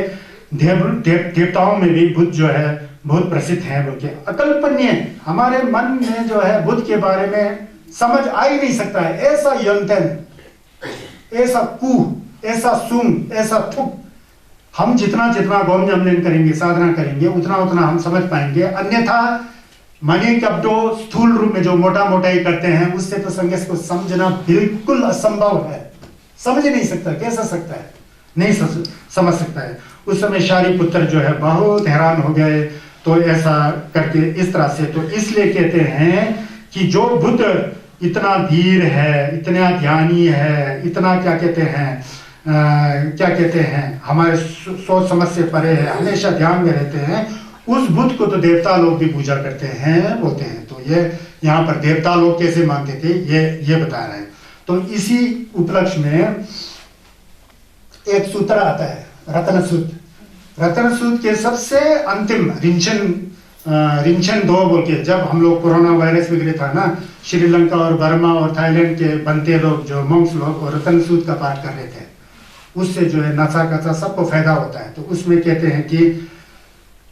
देवताओं में भी बुद्ध जो है बहुत प्रसिद्ध है बोल के। अकल्पनीय हमारे मन में जो है बुद्ध के बारे में समझ आ ही नहीं सकता है। ऐसा यंतन, ऐसा कू, ऐसा सुंग, ऐसा थुक, हम जितना जितना गौम जमन करेंगे, साधना करेंगे, उतना उतना हम समझ पाएंगे। अन्यथा मनी कब्डो स्थूल रूप में जो मोटा मोटाई करते हैं उससे तो संघर्ष को समझना बिल्कुल असंभव है। समझ नहीं सकता, कैसा सकता है, नहीं समझ सकता है। उस समय शारीपुत्र जो है बहुत हैरान हो गए। तो ऐसा करके इस तरह से, तो इसलिए कहते हैं कि जो बुद्ध इतना वीर है, इतना ज्ञानी है, इतना क्या कहते हैं क्या कहते हैं हमारे सोच समझ से परे है, हमेशा ध्यान में रहते हैं, उस बुद्ध को तो देवता लोग भी पूजा करते हैं बोलते हैं। तो ये यहाँ पर देवता लोग कैसे मानते थे ये बता रहे हैं। तो इसी उपलक्ष्य में एक सूत्र आता है रत्न सूत्र। रत्न सूत्र के सबसे अंतिम रिंचन 2 बोल के, जब हम लोग कोरोना वायरस वगैरह था ना, श्रीलंका और बर्मा और थाईलैंड के बनते लोग जो मंक्स लोग और रत्न सूत्र का पाठ कर रहे थे, उससे जो है नशा कचा सबको फायदा होता है। तो उसमें कहते हैं कि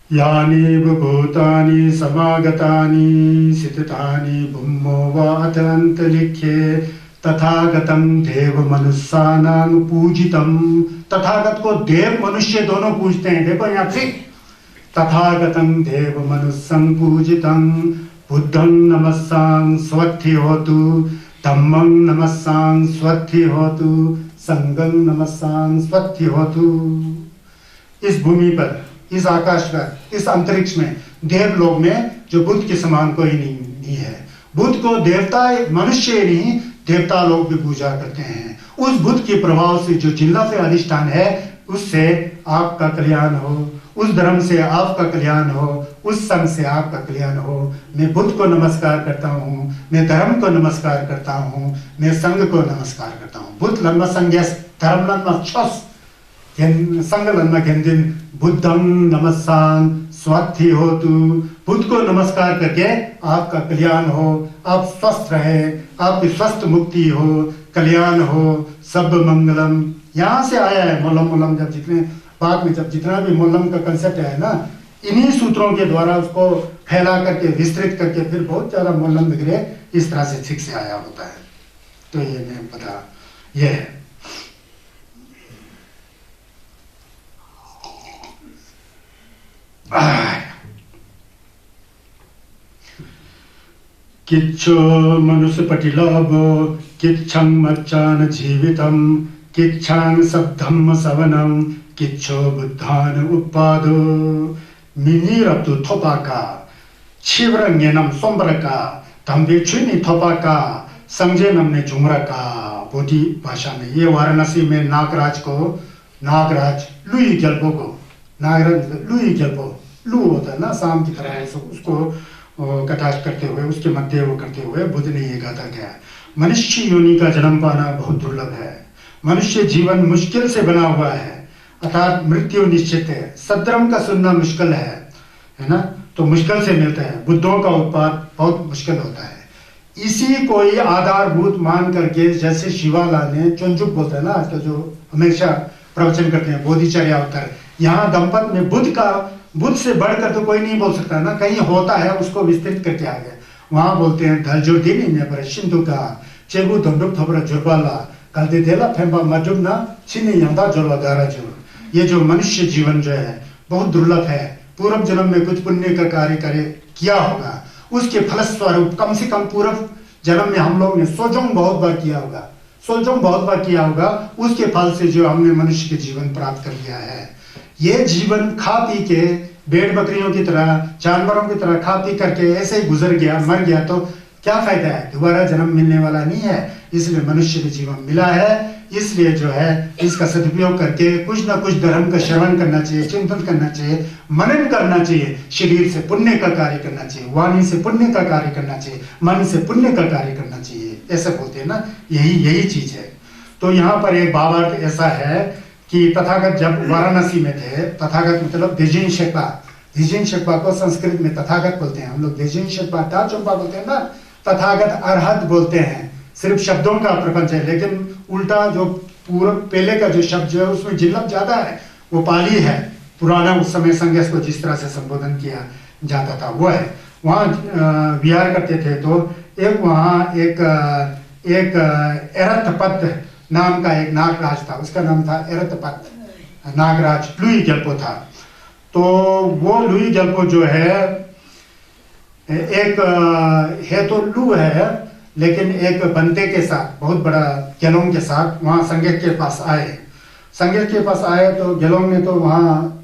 यानी भूतानि समागतानि सिततानि भूमो वात अंतरिक्षे तथागतम देव मनुष्यानां पूजितम। तथागत को देव मनुष्य दोनों पूजते हैं। देखो यहाँ फिर तथागतम देव मनुष्यं पूजितम बुद्धं नमस्सां स्वस्ति होतु धम्मं नमस्सां स्वस्ति होतु संगं नमस्सां स्वस्ति होतु। इस भूमि पर, इस आकाश पर, इस अंतरिक्ष में, देवलोक में जो बुद्ध के समान कोई नहीं है। बुद्ध को देवता मनुष्य नहीं देवता लोग भी पूजा करते हैं। उस बुद्ध के प्रभाव से जो जिल्ला से अधिष्ठान है उससे आपका कल्याण हो, उस धर्म से आपका कल्याण हो, उस संघ से आपका कल्याण हो। मैं बुद्ध को नमस्कार करता हूँ, मैं धर्म को नमस्कार करता हूँ, मैं संघ को नमस्कार करता हूँ। बुद्ध लन्मा संज्ञस धर्म लन्मा छस संघ लन्मा गेंदिन बुद्धं नमस्सां स्वस्ति होतु। बुद्ध को नमस्कार करके आपका कल्याण हो, आप स्वस्थ रहे, आपकी स्वस्थ मुक्ति हो, कल्याण हो, सब मंगलम। यहाँ से आया है मोलम मोलम। जब जितने बाद में जब जितना भी मोलम का कंसेप्ट है ना, इन्हीं सूत्रों के द्वारा उसको फैला करके विस्तृत करके फिर बहुत ज्यादा मोलम वगैरह इस तरह से ठीक से आया होता है। तो ये मैं पता ये है। किच्छो मनुष्य पटिलाभो किच्छं मच्चान जीवितम किच्छां सद्धम्म सवनम किच्छो बुद्धान उपादो मिनीरप्तु थोपाका छिव्रंगेनम सोम्ब्रका तंबेचुनी थोपाका संजयनम ने जुमरका। बोधी भाषा में ये वाराणसी में नागराज लुई गल्पो को नागराज लुई गल्पो लू होता है ना शाम की तरह, उसको कटाक्ष करते हुए उसके मध्य वो करते हुए बुद्ध ने ये गाथा किया, मनुष्य योनि का जन्म पाना बहुत दुर्लभ है। मनुष्य जीवन मुश्किल से बना हुआ है, अर्थात मृत्यु निश्चित है। सद्धर्म का सुनना मुश्किल है ना, तो मुश्किल से मिलता है। बुद्धों का उत्पाद बहुत मुश्किल होता है। इसी को ही आधारभूत मान करके, जैसे शिवालाल ने चुनचुक बोलता है ना आजकल, जो हमेशा प्रवचन करते हैं बोधिचर्या अवतार, यहाँ दंपत में बुद्ध से बढ़कर तो कोई नहीं बोल सकता ना, कहीं होता है उसको विस्तृत करके आ गए। वहां बोलते हैं धलजुर्दीनी में पर सिंधु का चेबू दंडुक थोबरा जुर्बाला कलदे देला फेंबा मजुब ना छिनी यंदा जोला दारा जो। ये जो मनुष्य जीवन जो है बहुत दुर्लभ है। पूर्व जन्म में कुछ पुण्य का कार्य किया होगा, उसके फलस्वरूप कम से कम पूर्व जन्म में हम लोग ने सोजोंग बहुत बार किया होगा, उसके फल से जो हमने मनुष्य के जीवन प्राप्त कर लिया है। ये जीवन खा पी के भेड़ बकरियों की तरह, जानवरों की तरह खा पी करके ऐसे ही गुजर गया, मर गया, तो क्या फायदा है? दोबारा जन्म मिलने वाला नहीं है। इसलिए मनुष्य को जीवन मिला है। इसलिए जो है इसका सदुपयोग करके कुछ ना कुछ धर्म का श्रवण करना चाहिए, चिंतन करना चाहिए, मनन करना चाहिए, शरीर से पुण्य का कार्य करना चाहिए, वाणी से पुण्य का कार्य करना चाहिए, मन से पुण्य का कार्य करना चाहिए, ऐसा बोलते हैं ना। यही चीज है। तो यहाँ पर एक भावार्थ ऐसा है कि तथागत जब वाराणसी में थे, तथागत मतलब द्विजिन शेखपा को संस्कृत में तथागत बोलते हैं, हम लोग द्विजिन शेखपा ताचोपा बोलते हैं ना, तथागत अरहत बोलते हैं। सिर्फ शब्दों का प्रपंच है, लेकिन उल्टा जो पूर्व पहले का जो शब्द है उसमें जिल्लत ज्यादा है, वो पाली है। पुराना उस समय संज्ञा को जिस तरह से संबोधन किया जाता था वो है। वहाँ विहार करते थे तो एक वहाँ एक एरथपत नाम का एक नागराज था, उसका नाम था एरथपत नागराज, लुई गेल्पो था। तो वो लुई गेल्पो जो है एक है तो लू है, लेकिन एक बनते के साथ, बहुत बड़ा गेलोंग के साथ वहाँ संगीत के पास आए। तो गेलोंग ने तो वहाँ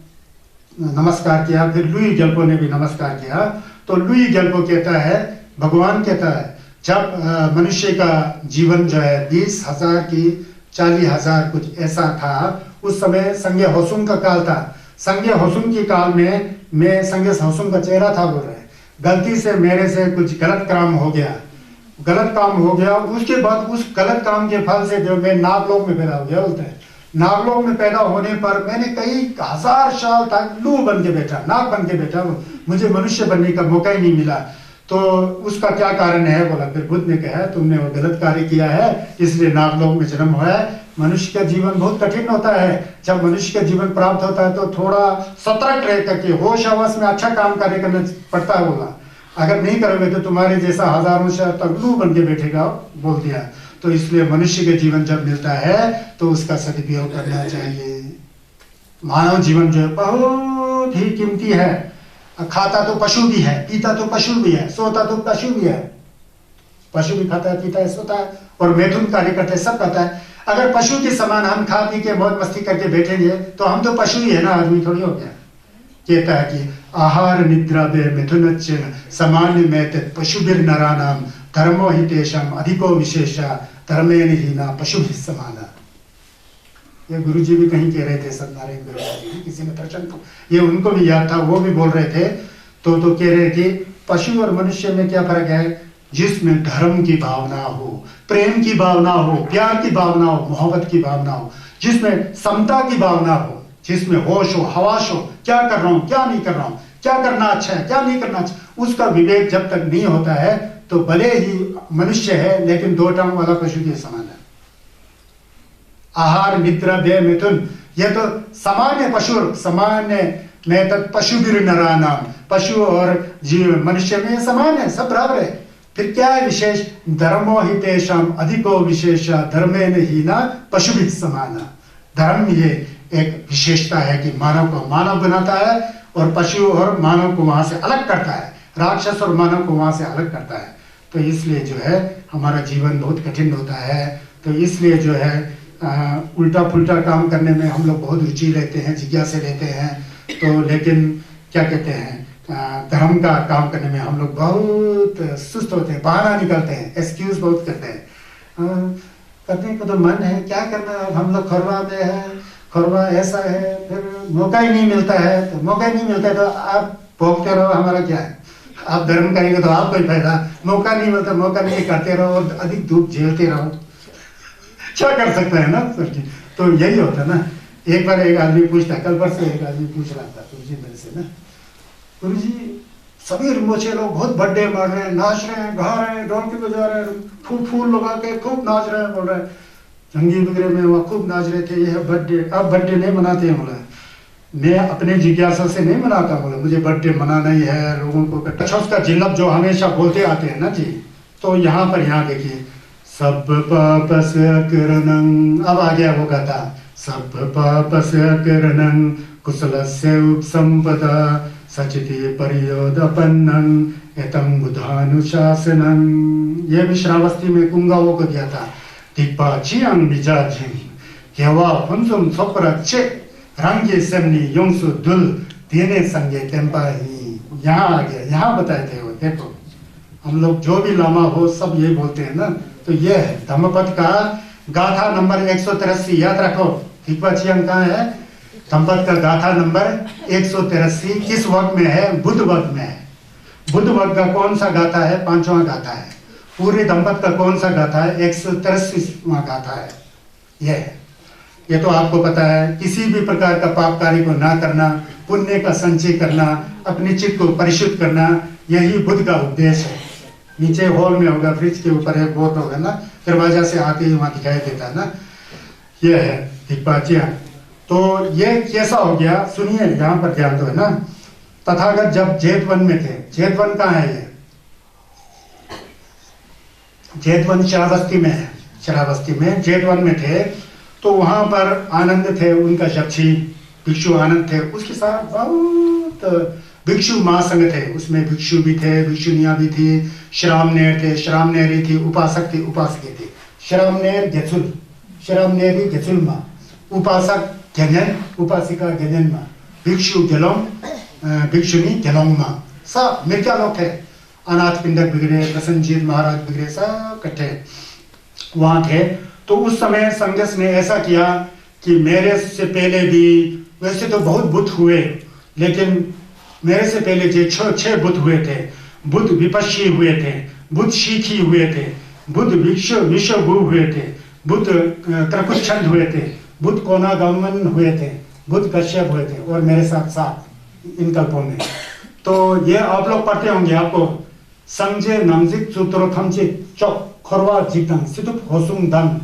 नमस्कार किया, फिर लुई गेल्पो ने भी नमस्कार किया। तो लुई गेल्पो कहता है, भगवान कहता है, जब मनुष्य का जीवन जो है 20,000 की 40,000 कुछ ऐसा था, उस समय संज्ञा होसुम का काल था। संज्ञा होसुम के काल में मैं संज्ञा होसुम का चेहरा था, बोल रहे हैं, गलती से मेरे से कुछ गलत काम हो गया। उसके बाद उस गलत काम के फल से जो मैं नागलोक में पैदा हो गया, बोलते हैं। नागलोक में पैदा होने पर मैंने कई 1000 साल तक लू बन के बैठा, नाग बन के बैठा, मुझे मनुष्य बनने का मौका ही नहीं मिला। तो उसका क्या कारण है बोला, फिर बुद्ध ने कहा तुमने वो गलत कार्य किया है, इसलिए नागलोक में जन्म हुआ है। मनुष्य का जीवन बहुत कठिन होता है। जब मनुष्य का जीवन प्राप्त होता है तो थोड़ा सतर्क रह करके होश हवस में अच्छा काम कार्य करना पड़ता है, बोला। अगर नहीं करोगे तो तुम्हारे जैसा हजारों साल तक लू बन के बैठेगा, बोल दिया। तो इसलिए मनुष्य के जीवन जब मिलता है तो उसका सदुपयोग करना चाहिए। मानव जीवन जो है बहुत ही कीमती है। खाता तो पशु भी है, पीता तो पशु भी है, सोता तो पशु भी है। पशु भी खाता है, पीता है, सोता है और मैथुन कार्य करता है, सब करता है। अगर पशु के समान हम खा पी के मौज मस्ती करके बैठेंगे तो हम तो पशु ही है ना, आदमी थोड़ी हो गया। कहता है कि आहार निद्रा बे मिथुनच्च सामान्य में पशुभिर नरानाम धर्मो हि तेषाम अधिको विशेषा धर्मेण हीना पशुभिः समाना। ये गुरुजी भी कहीं कह रहे थे, सत्यनारायण गुरुजी भी, किसी ने प्रश्न, ये उनको भी याद था, वो भी बोल रहे थे। तो कह रहे कि पशु और मनुष्य में क्या फर्क है, जिसमें धर्म की भावना हो, प्रेम की भावना हो, प्यार की भावना हो, मोहब्बत की भावना हो, जिसमें समता की भावना हो, जिसमें होश हो, हवास हो, क्या कर रहा हूँ, क्या नहीं कर रहा हूँ, क्या करना अच्छा है, क्या नहीं करना अच्छा, उसका विवेक जब तक नहीं होता है तो भले ही मनुष्य है लेकिन 2 टांग वाला पशु के समान है। आहार निद्रा व्यय मिथुन, यह तो सामान्य पशु, सामान्य में तक पशु भी नरानाम, पशु और जीव मनुष्य में समान है, सब बराबर है। फिर क्या है विशेष, धर्मो हि तेषाम अधिको विशेषा धर्मेण हीना पशुभिः समाना। धर्म ये एक विशेषता है कि मानव को मानव बनाता है और पशु और मानव को वहां से अलग करता है, राक्षस और मानव को वहां से अलग करता है। तो इसलिए जो है हमारा जीवन बहुत कठिन होता है। तो इसलिए जो है उल्टा पुल्टा काम करने में हम लोग बहुत रुचि लेते हैं, जिज्ञासा लेते हैं। तो लेकिन क्या कहते हैं, धर्म का काम करने में हम लोग बहुत सुस्त होते हैं, बहाना निकलते हैं, एक्सक्यूज बहुत करते हैं। करने को तो मन है, क्या करना है, हम लोग खरवा में है, खरवा ऐसा है, फिर मौका ही नहीं मिलता है। तो मौका ही नहीं मिलता है तो आप भोगते रहो, हमारा क्या है। आप धर्म करेंगे तो आपको ही फायदा, मौका नहीं मिलता, मौका नहीं करते रहो और अधिक धूप झेलते रहो, क्या कर सकते हैं ना सर जी। तो यही होता है ना। एक बार एक आदमी पूछता, कल परसों एक आदमी पूछ रहा था गुरुजी मेरे से ना, गुरुजी सभी रिमोचे लोग बहुत बर्थडे मार रहे हैं, नाच रहे हैं, गा रहे हैं, ढोलकी बजा रहे हैं, फूल लगा के खूब नाच रहे हैं, बोल रहे हैं जंगी वगैरह में वहाँ खूब नाच रहे थे। यह बर्थडे, अब बर्थडे नहीं मनाते हैं, बोला मैं अपने जिज्ञासा से नहीं मनाता, बोला मुझे बर्थडे मनाना ही है, लोगों को। अच्छा उसका जिल्लत जो हमेशा बोलते आते हैं ना जी, तो यहाँ पर यहाँ देखिए, सब पापस्य किरणं, अब आ गया वो गाता, सब पापस्य किरणं कुशलस्य उपसंपदा सचिति परियोदपन्नं एतं बुधानुशासनं। ये भी श्रावस्ती में कुंगाओं को दिया था। दीपा चियांग बिजाजिंग केवा फुंसुम सोपरचे रंगे सेमनी योंसु दुल देने संगे टेम्पा ही। यहाँ आ गया, यहाँ बताए थे वो। देखो हम लोग जो भी लामा हो सब यही बोलते हैं ना, तो ये है धम्मपद का गाथा नंबर 183, याद रखो। दिग्वचियम कहाँ है? धम्मपद का गाथा नंबर 183 किस वर्ग में है? बुद्ध वर्ग में है। बुद्ध वर्ग का कौन सा गाथा है? 5वां गाथा है। पूरे धम्मपद का कौन सा गाथा है? 183वां गाथा है। ये तो आपको पता है। किसी भी प्रकार का पाप कार्य को ना करना, पुण्य का संचय करना, अपने चित्त को परिशुद्ध करना, यही बुद्ध का उपदेश है। नीचे हॉल में होगा, फ्रिज के ऊपर एक बोर्ड होगा ना, दरवाजा से आते ही वहां दिखाई देता है ना। ये है दिग्पाचिया। तो ये कैसा हो गया सुनिए, यहाँ पर ध्यान दो है ना। तथागत जब जेतवन में थे, जेतवन कहाँ है? ये जेतवन श्रावस्ती में है। श्रावस्ती में जेतवन में थे, तो वहां पर आनंद थे, उनका जक्षी भिक्षु आनंद थे। उसके साथ बहुत भिक्षु महासंघ थे, उसमें भिक्षु भी थे, भिक्षुनियां भी थी, श्रामनेर थे, श्रामनेरी थी, उपासक थे, उपासके थे। श्रामनेर गेचुल, श्रामनेरी गेचुल माँ, उपासक गेजन, उपासिका गेजन माँ, भिक्षु गेलोंग, भिक्षुनी गेलोंग माँ। सब मिर्जा लोग थे। अनाथ पिंडक बिगड़े, प्रसन्नजीत महाराज बिगड़े, सब इकट्ठे वहां थे। तो उस समय संगस ने ऐसा किया कि मेरे से पहले भी, वैसे तो बहुत बुद्ध हुए, लेकिन मेरे से पहले जो 6 बुद्ध हुए थे, बुद्ध विपश्ची हुए थे, बुद्ध शीखी हुए थे, बुद्ध विश्वभू हुए थे, बुद्ध क्रकुच्छंद हुए थे, बुद्ध कोनागमन हुए थे, बुद्ध कश्यप हुए थे, और मेरे साथ साथ इन कल्पों में। तो ये आप लोग पढ़ते होंगे, आपको संजय नमजिक सूत्रो थमचित चौक खोरवा जितन सितुप होसुंग दंग,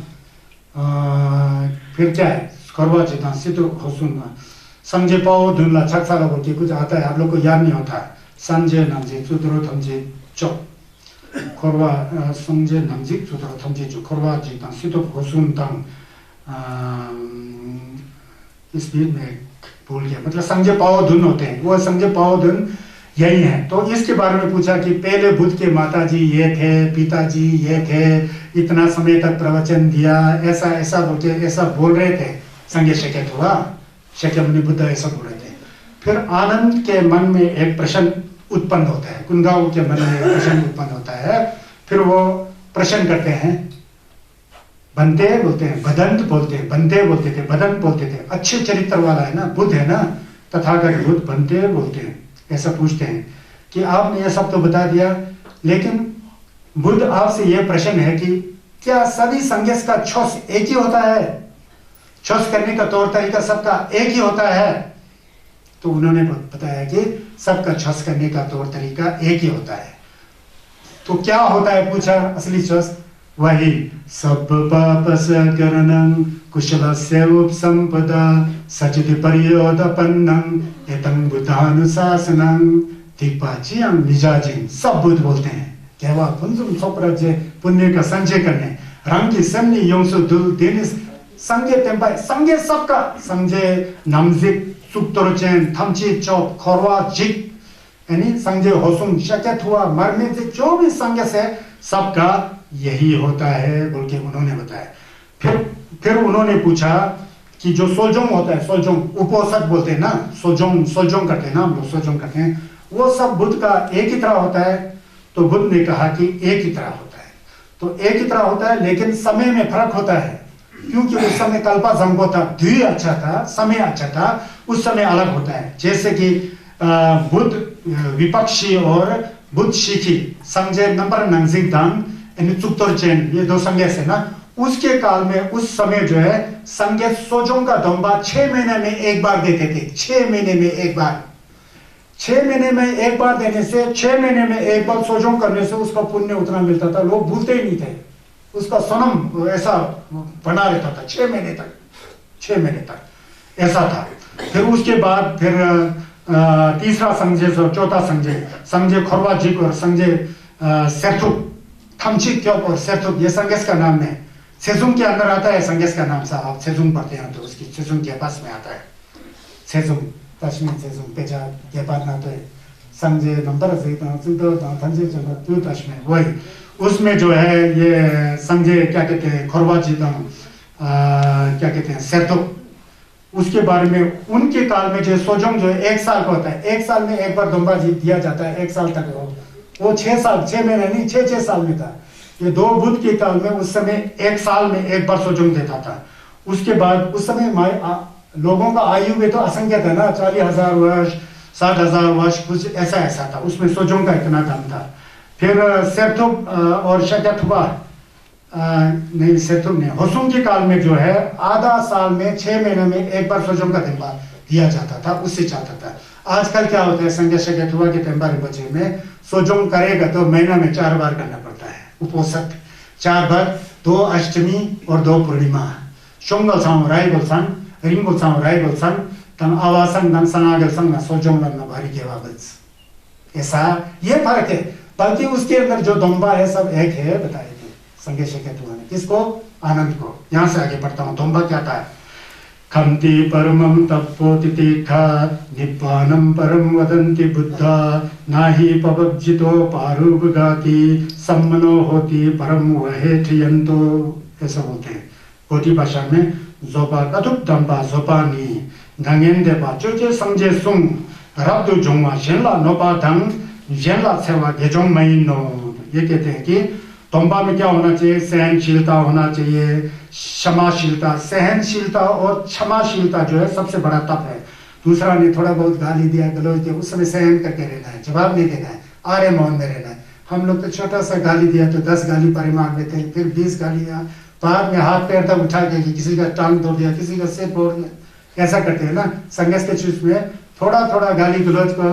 फिर क्या है? खोरवा जितन सितुप होसुंग संजय पाओ धुनला छक्सा लोगों की कुछ आता है, आप लोग को याद नहीं होता है। संजय नमजिक सूत्रो थमचित चौक खोरवा, संजय नमजिक सूत्रो थमचित चौक खोरवा जितन सितुप होसुंग दंग। इस बीच में भूल गया, मतलब संजय पाओ धुन होते हैं, वो संजय पाओ धुन यही है। तो इसके बारे में पूछा कि पहले बुद्ध के माताजी ये थे, पिताजी ये थे, इतना समय तक प्रवचन दिया, ऐसा ऐसा बोलते, ऐसा बोल रहे थे। संज्ञ शक्यत हुआ, शक्यमुनि बुद्ध ऐसा बोल रहे थे। फिर आनंद के मन में एक प्रश्न उत्पन्न होता है, कुंदाऊ के मन में एक प्रश्न उत्पन्न होता है। फिर वो प्रश्न करते हैं, बनते बोलते हैं, बदंत बोलते हैं, बनते बोलते थे, बदंत बोलते थे। अच्छे चरित्र वाला है ना, बुद्ध है ना, तथागत बुद्ध बनते बोलते हैं। ऐसा पूछते हैं कि आपने ये सब तो बता दिया, लेकिन बुद्ध आपसे यह प्रश्न है कि क्या सभी संन्यास का छोस एक ही होता है? छोस करने का तौर तरीका सबका एक ही होता है? तो उन्होंने बताया कि सबका छोस करने का तौर तरीका एक ही होता है। तो क्या होता है पूछा असली छोस? वही सब पापस करणं कुशलस्य उपसंपदा सचिति परियोदपन्नं एतं बुद्धानुशासनं। दिग्पाचियं निजाजिं, सब बुद्ध बोलते हैं केवा पुंसुम सोप्रजे, पुण्य का संचय करने, रंग की सन्नी योंसु दिन संगे टेम्पाई, संगे सबका, संजय नमजिक सुक्तोरचेन थमची चौक खोरवा जिक, यानी संजय होसुम शक्यत हुआ, मरने से जो भी संज्ञा से सबका यही होता है बोल के उन्होंने बताया। फिर उन्होंने पूछा कि जो सोजोंग होता है, सोजोंग उपोषक बोलते हैं ना, सोजोंग करते हैं ना हम लोग, सोजोंग करते हैं, वो सब बुद्ध का एक ही तरह होता है? तो बुद्ध ने कहा कि एक ही तरह होता है। तो एक ही तरह होता है, लेकिन समय में फर्क होता है, क्योंकि उस समय कल्पा जंगो था, द्वि अच्छा था, समय अच्छा था, उस समय अलग होता है। जैसे कि बुद्ध विपक्षी और बुद्ध शीखी, संजय नंबर नंगजिंग दांग चुक्तोरचेन, ये दो संज्ञा से ना, उसके काल में उस समय जो है संज्ञा सोजों का दोंबा 6 महीने में एक बार देते थे। 6 महीने में एक बार, 6 महीने में एक बार देने से, 6 महीने में एक बार सोजों करने से उसका पुण्य उतना मिलता था, लोग भूलते ही नहीं थे। उसका सनम ऐसा बना रहता था 6 महीने तक, 6 महीने तक ऐसा था। फिर उसके बाद फिर तीसरा संजय, चौथा संजय, संजय खोरवाजिक और संजय सेथुक, थमचिक क्यों और सेथुक, ये संगेस का नाम है। सेजुंग के अंदर आता है संगेस का नाम, साहब सेजुंग पढ़ते हैं तो उसकी सेजुंग के पास में आता है। सेजुंग पश्चिमी सेजुंग पेजा के पास ना तो संजय नंबर से संजय जो पश्चिमी वही, उसमें जो है ये संजय क्या कहते हैं खोरवाजिक, क्या कहते हैं सेथुक, उसके बारे में उनके काल में जो सोजोंग जो 1 साल का होता है, 1 साल में एक बार दोंबा दिया जाता है, 1 साल तक वो 6 साल, 6 महीने नहीं 6 साल में था। ये 2 बुद्ध के काल में उस समय 1 साल में 1 बार सोजोंग देता था। उसके बाद उस समय लोगों का आयु में तो असंख्य था ना, 40,000 वर्ष, 60,000 वर्ष, कुछ ऐसा ऐसा था, उसमें सोजोंग का इतना दाम था। फिर सेर्थुप और शक्यथुपा नहीं, सेर्थुप नहीं, होसुंग के काल में जो है आधा साल में 6 महीने में 1 बार सोजोंग का तेंबा दिया जाता था, उससे चाहता था। आजकल क्या होता है, संजय शक्यथुपा के तेंबा रिपोचे में सोजोंग करेगा तो महीना में 4 बार करना पड़ता है, उपोषक 4 बार, 2 अष्टमी और 2 पूर्णिमा। शोंगल सांग राय गोलसान, रिंगल सांग राय गोलसान, तन आवासन दन सनागल संग सोजोंग लन्ना भारी केवा बल्स। ऐसा ये फर्क है, बल्कि उसके अंदर जो दोंबा है सब एक है, बताए थे संगे शक्यथुपा ने। किसको? आनंद को। यहां से आगे पढ़ता हूं, दोंबा क्या था। खंति परमं तप्पो तितिखा निब्बानं परम वदन्ति बुद्धा नाहि पवज्जितो पारुबगाति सम्मनो होति परम वहे ठियंतो। ऐसा बोलते हैं कोटी भाषा में। जोपा कथुप दंबा जोपानी नंगेंदे बा चोचे समझे सुंग रब्दु जोंगा शेला नोपा धंग जेला सेवा गेजोंग महीनो। ये कहते हैं कि तोंबा में क्या होना चाहिए? सहनशीलता होना चाहिए, क्षमाशीलता। सहनशीलता और क्षमाशीलता जो है सबसे बड़ा तप है। दूसरा ने थोड़ा बहुत गाली दिया, गलौज दिया, उस समय सहन करके रहना है, जवाब नहीं देना है, आर्य मौन में रहना है। हम लोग तो छोटा सा गाली दिया तो 10 गाली परिमाण लेते हैं, फिर 20 गालियां, बाद में हाथ पैर तक उठा के किसी का टांग तोड़ दिया, किसी का सिर फोड़ दिया, ऐसा करते हैं ना। संघर्ष के चीज में थोड़ा थोड़ा गाली गलौज को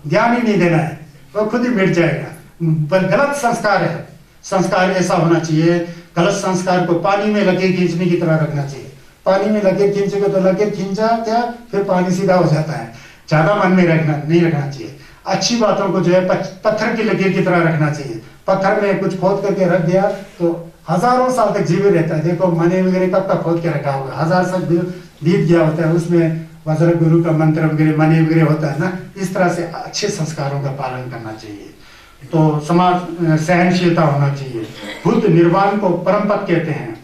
ध्यान ही नहीं देना है, वो खुद ही मिट जाएगा। गलत संस्कार है। संस्कार ऐसा होना चाहिए, गलत संस्कार को पानी में लकीर खींचने की तरह रखना चाहिए। पानी में लकीर खींचेगा तो लकीर खींचा क्या, फिर पानी सीधा हो जाता है। ज्यादा मन में नहीं रखना चाहिए। अच्छी बातों को जो है पत्थर की लकीर की तरह रखना चाहिए। पत्थर में कुछ खोद करके रख दिया तो हजारों साल तक जीवित रहता है। देखो मने वगैरह कब तक खोद के रखा होगा, 1000 साल बीत गया होता है, उसमें वज्र गुरु का मंत्र वगैरह मने वगैरह होता है ना। इस तरह से अच्छे संस्कारों का पालन करना चाहिए। तो समाज सहनशीलता होना चाहिए। बुद्ध निर्वाण को परम पद कहते हैं।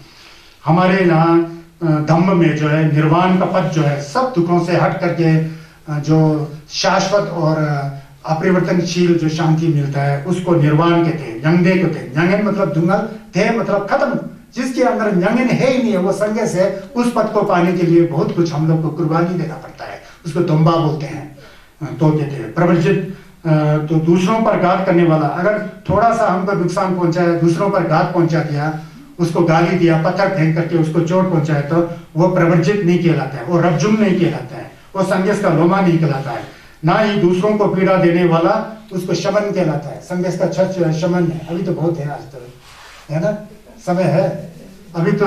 हमारे यहाँ धम्म में जो है निर्वाण का पद जो है सब दुखों से हट करके जो शाश्वत और अपरिवर्तनशील जो शांति मिलता है उसको निर्वाण कहते हैं। यंगदे कहते हैं। यंगन मतलब दुंगल, थे मतलब खत्म। जिसके अंदर यंगन है ही नहीं है, वो संगे से उस पद को पाने के लिए बहुत कुछ हम लोग को कुर्बानी देना पड़ता है। उसको दोंबा बोलते हैं। तो कहते हैं प्रवृत्त, तो दूसरों पर घात करने वाला। अगर थोड़ा सा हमको नुकसान पहुंचाया, दूसरों पर घात पहुंचा दिया, उसको गाली दिया, पत्थर फेंक करके उसको चोट पहुंचाए, तो वो प्रवर्जित नहीं कहलाता है, वो रज्जुम नहीं कहलाता है, वो संघर्ष का लोमा नहीं कहलाता है। ना ही दूसरों को पीड़ा देने वाला उसको शमन कहलाता है। संघर्ष का छठ जो है शमन है। अभी तो बहुत है, आज तो है ना, समय है अभी तो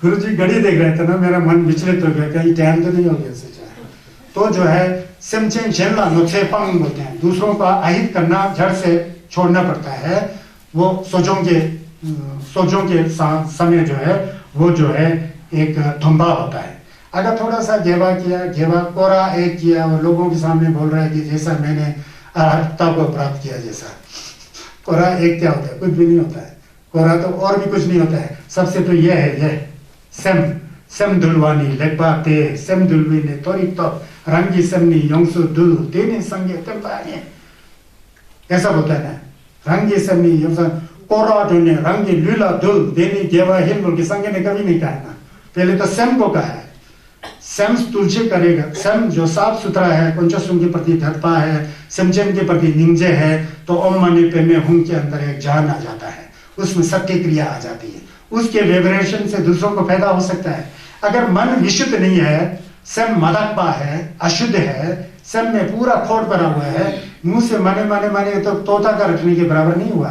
गुरु जी घड़ी देख रहे थे ना, मेरा मन विचलित हो गया, कहीं टाइम तो नहीं हो गया। तो जो है सिमचेन झेलना नोचेपंग बोलते हैं। दूसरों का अहित करना जड़ से छोड़ना पड़ता है। वो सोचों के समय जो है वो जो है एक धुंबा होता है। अगर थोड़ा सा घेवा कोरा एक किया और लोगों के सामने बोल रहा है कि जैसा मैंने अरहत्ता को प्राप्त किया, जैसा कोरा एक क्या होता है? कुछ भी नहीं होता है। कोरा तो और भी कुछ नहीं होता है। सबसे तो यह है, यह सेम दुलवानी लेपा ते सेम दुलवी ने तोरी तो रंगी सेमनी योंगसु दुल तेने संगे तेम्बाने, ऐसा बोलता है ना। रंगी सेमनी योंगसु कोरा दुने रंगी लुला दुल देनी गेवा हिल बोल के संगे ने कभी नहीं कहा ना। पहले तो सेम को कहा है। सेम तुलसी करेगा। सेम जो साफ सुथरा है, कुंचसुम के प्रति धरपा है, सेमचेम के प्रति निंजे है, तो ओम मनी पे में हुम के अंदर एक जान आ जाता है, उसमें सत्य क्रिया आ जाती है। उसके वाइब्रेशन से दूसरों को फायदा हो सकता है। अगर मन विशुद्ध नहीं है, सब मदकपा है, अशुद्ध है, सब में पूरा खोट भरा हुआ है, मुंह से माने तो तोता का रखने के बराबर नहीं हुआ।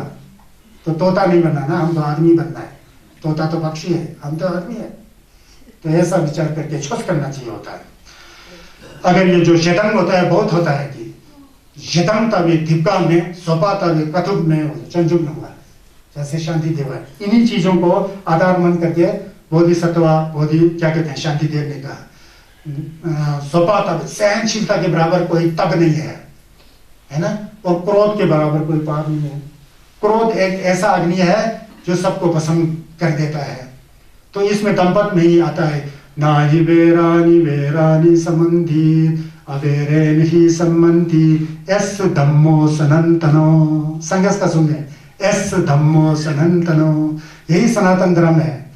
तो तोता नहीं बनना ना, हम तो आदमी बनना है। तोता तो पक्षी है, हम तो आदमी है। तो ऐसा विचार करके छोस करना चाहिए होता है। अगर ये जो शतंग होता है, बहुत होता है कि शतंग तभी दीपका में, सोपा तभी कथुब में, चंजुग में हुआ, जैसे शांति देव है। इन्हीं चीजों को आधार मान करके बोधिसत्वा बोधि क्या कहते हैं, शांति देव ने कहा। सोपा तब सहनशीलता के बराबर कोई तब नहीं है ना। और क्रोध के बराबर कोई पाप नहीं है। क्रोध एक ऐसा अग्नि है जो सबको पसंद कर देता है। तो इसमें दंपत में ही आता है, नाहि वेरानी वेरानी संबंधी अवेरेन ही सम्मन्ति एस धम्मो सनातनो। संघर्ष का सुनिए, एस धम्मो सनातनो, यही सनातन धर्म है।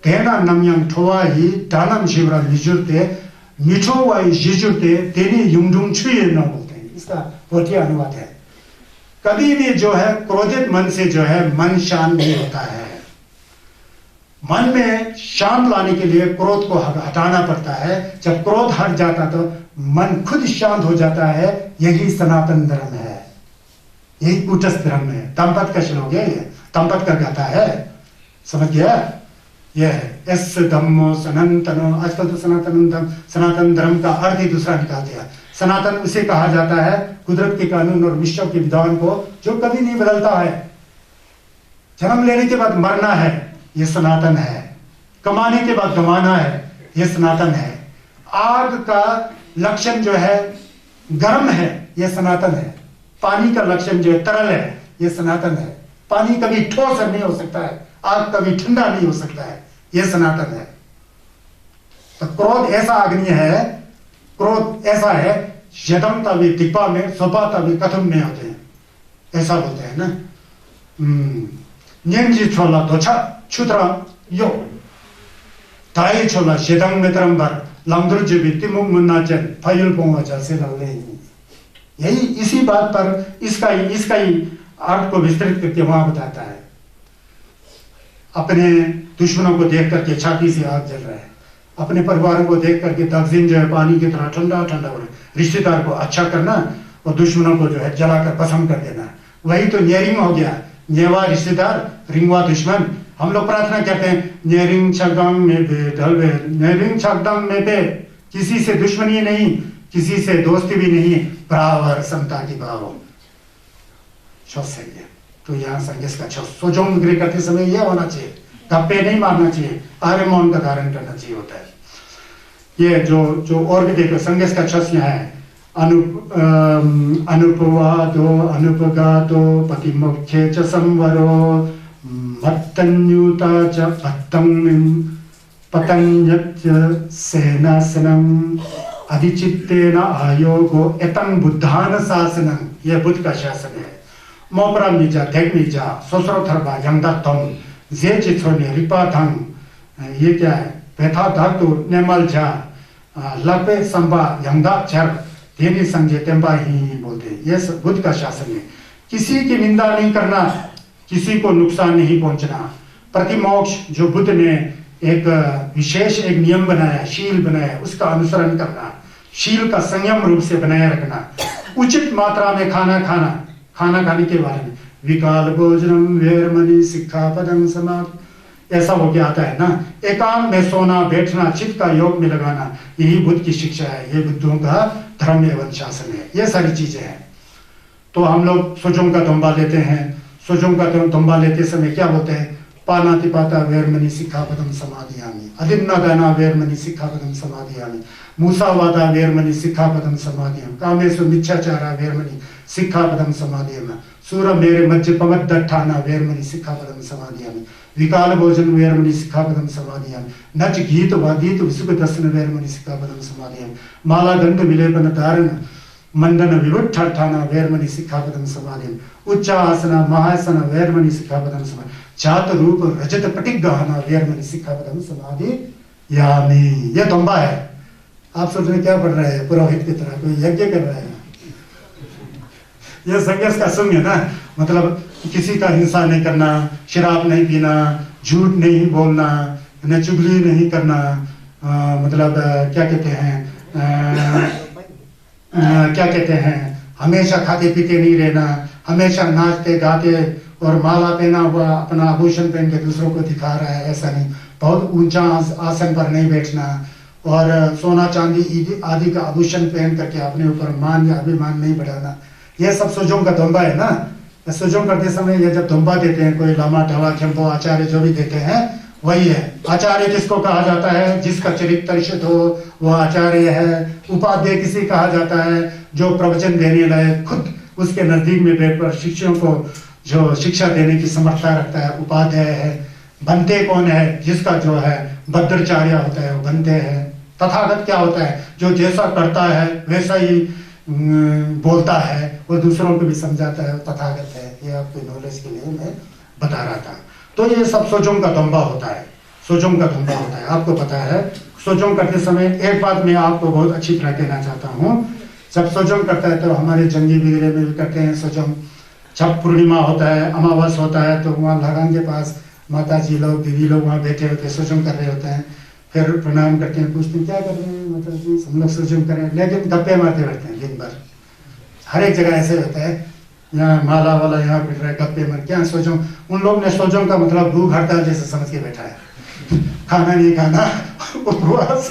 तेना नमयंग ठोवा ही दानम शिवरा निजुरते मिठो वाई जिजुरते तेनी युंगडुंग छुए न बोलते हैं। इसका पोटिया अनुवाद है। कभी भी जो है क्रोधित मन से जो है मन शांत नहीं होता है। मन में शांत लाने के लिए क्रोध को हटाना पड़ता है। जब क्रोध हट जाता तो मन खुद शांत हो जाता है। यही सनातन धर्म है, यही कूटस्थ धर्म है। तंपत का श्लोक है ये, तंपत का गाथा है, समझ गया? यह है एस धम्मो सनातनो। आजकल तो सनातन धर्म का अर्थ ही दूसरा निकाल दिया। सनातन उसे कहा जाता है कुदरत के कानून और विश्व के विधान को जो कभी नहीं बदलता है। जन्म लेने के बाद मरना है, ये सनातन है। कमाने के बाद कमाना है, ये सनातन है। आग का लक्षण जो है गर्म है, ये सनातन है। पानी का लक्षण जो है तरल है, ये सनातन है। पानी कभी ठोस नहीं हो सकता है, आग कभी ठंडा नहीं हो सकता है, ये सनातन है। तो क्रोध ऐसा अग्नि है, क्रोध ऐसा है यदम तभी दिपा में स्वपा तभी कथम में होते हैं, ऐसा बोलते हैं ना। न्यंजी छोला तो छुत्रा यो ताई छोला शेदंग में तरंबर लंगदुर्ज भी तिमुंग मुन्नाचन फायुल पोंगा से लगे। यही इसी बात पर इसका ही अर्थ को विस्तृत करके वहां बताता है। अपने दुश्मनों को देख करके छाती से आग जल रहा है, अपने परिवारों को देख करके तकजीम जो है पानी की तरह ठंडा ठंडा हो रहा है। रिश्तेदार को अच्छा करना और दुश्मनों को जो है जलाकर भस्म कर देना, वही तो न्यरिंग हो गया। न्यवा रिश्तेदार, रिंगवा दुश्मन। हम लोग प्रार्थना करते हैं न्यरिंग छगदम में बे ढलवे, न्यरिंग छगदम में बे, किसी से दुश्मनी नहीं, किसी से दोस्ती भी नहीं, बराबर समता की भाव। तो यहाँ संदेश का सोचो ग्रह करते समय यह होना चाहिए, धप्पे नहीं मारना चाहिए, आर्य मौन का धारण करना चाहिए होता है। ये जो और भी देखो संदेश का छस यहाँ है, अनुपवादो अनुपगातो पतिमुख्ये च संवरो मत्तन्यूता च पतंग सेनासनम अधिचित्तेन आयोगो एतं बुद्धान शासनम। यह बुद्ध का शासन है। मोपरा मिजा देख मिजा सोसरो थरबा यंगदा तम जे चित्रोने रिपा थंग। ये क्या है? पेथा धातु नेमल जा लपे संबा यंगदा चर देनी संजय तेंबा ही बोलते हैं। ये बुद्ध का शासन है। किसी की निंदा नहीं करना, किसी को नुकसान नहीं पहुंचना। प्रतिमोक्ष जो बुद्ध ने एक विशेष एक नियम बनाया, शील बनाया, उसका अनुसरण करना, शील का संयम रूप से बनाए रखना, उचित मात्रा में खाना खाने के बारे में विकाल भोजनम वेरमणि शिक्षापदम समाप्त, ऐसा हो गया आता है ना। एकांत में सोना बैठना, चित्त का योग में लगाना, यही बुद्ध की शिक्षा है। ये बुद्धों का धर्म एवं शासन है। ये सारी चीजें हैं। तो हम लोग सोचों का दम्बा लेते हैं। सोचों का दम्बा लेते समय क्या बोलते हैं? पानाति पाता वेरमणि शिक्षापदम समाधियामि, अधिन्ना दाना वेरमणि शिक्षापदम समाधियामि, मूसावादा वेरमणि शिक्षापदम समाधियामि, कामेषु मिच्छाचारा वेरमणि शिक्षापदम समाधियामि, सूर मेरे मज्ज पमद्दठाना वेरमणि शिक्षापदम समाधियामि, विकाल भोजन वेरमणि शिक्षापदम समाधियामि, नच गीत वादीत विसुख दर्शन वेरमणि शिक्षापदम समाधियामि, माला गंध विलेपन धारण मंडन विवुट्ठाना वेरमणि शिक्षापदम समाधियामि, उच्चासना महासना वेरमणि शिक्षापदम समाधि, जात रूप रजत पटिक गहना वेरमणि शिक्षापदम समाधियामि। यह दम्बा है। आप सोच रहे क्या पढ़ रहे हैं? पुरोहित की तरह कोई यज्ञ कर रहे हैं। यह संघर्ष का संग है ना। मतलब किसी का हिंसा नहीं करना, शराब नहीं पीना, झूठ नहीं बोलना, न चुगली नहीं करना, मतलब क्या कहते हैं हमेशा खाते पीते नहीं रहना, हमेशा नाचते गाते और माला पहना हुआ अपना आभूषण पहन के दूसरों को दिखा रहा है, ऐसा नहीं। बहुत ऊंचा आसन पर नहीं बैठना और सोना चांदी आदि का आभूषण पहन करके अपने ऊपर मान या अभिमान नहीं बढ़ाना। यह सब सोजों का दम्बा है ना। सोजों करते समय ये जब दम्बा देते हैं, कोई लामा ढवा खेम्बो आचार्य जो भी देते हैं, वही है। आचार्य किसको कहा जाता है? जिसका चरित्र शुद्ध हो वह आचार्य है। उपाध्याय किसी कहा जाता है? जो प्रवचन देने लायक खुद उसके नजदीक में बैठकर शिष्यों को जो शिक्षा देने की समर्था रखता है, उपाध्याय है। बनते कौन है? जिसका जो है भद्राचार्य होता है, वो बनते हैं। तथागत क्या होता है? जो जैसा करता है वैसा ही बोलता है, वो दूसरों को भी समझाता है, तथागत है। ये आपके नॉलेज के लिए मैं बता रहा था। तो ये सब सोजोंग का दम्बा होता है, सोजोंग का दम्बा होता है। आपको पता है सोजोंग करते समय एक बात मैं आपको बहुत अच्छी तरह कहना चाहता हूँ। जब सोजोंग करता है तो हमारे जंगी वगैरह में भी करते हैं सोजोंग। जब पूर्णिमा होता है, अमावस होता है, तो वहाँ लगान के पास माता जी लोग, दीदी लोग वहाँ बैठे होते हैं, सोजोंग कर रहे होते हैं। फिर प्रणाम करते हैं, पूछते हैं क्या कर रहे हैं माता जी, हम लोग सोजोंग कर रहे हैं। लेकिन गप्पे मारते रहते हैं दिन भर। हर एक जगह ऐसे होता है, यहाँ माला वाला यहाँ बैठ रहा है, गप्पे मार, क्या सोजोंग? उन लोग ने सोजोंग का मतलब भूख हड़ताल जैसे समझ के बैठा है, खाना नहीं खाना, उपवास,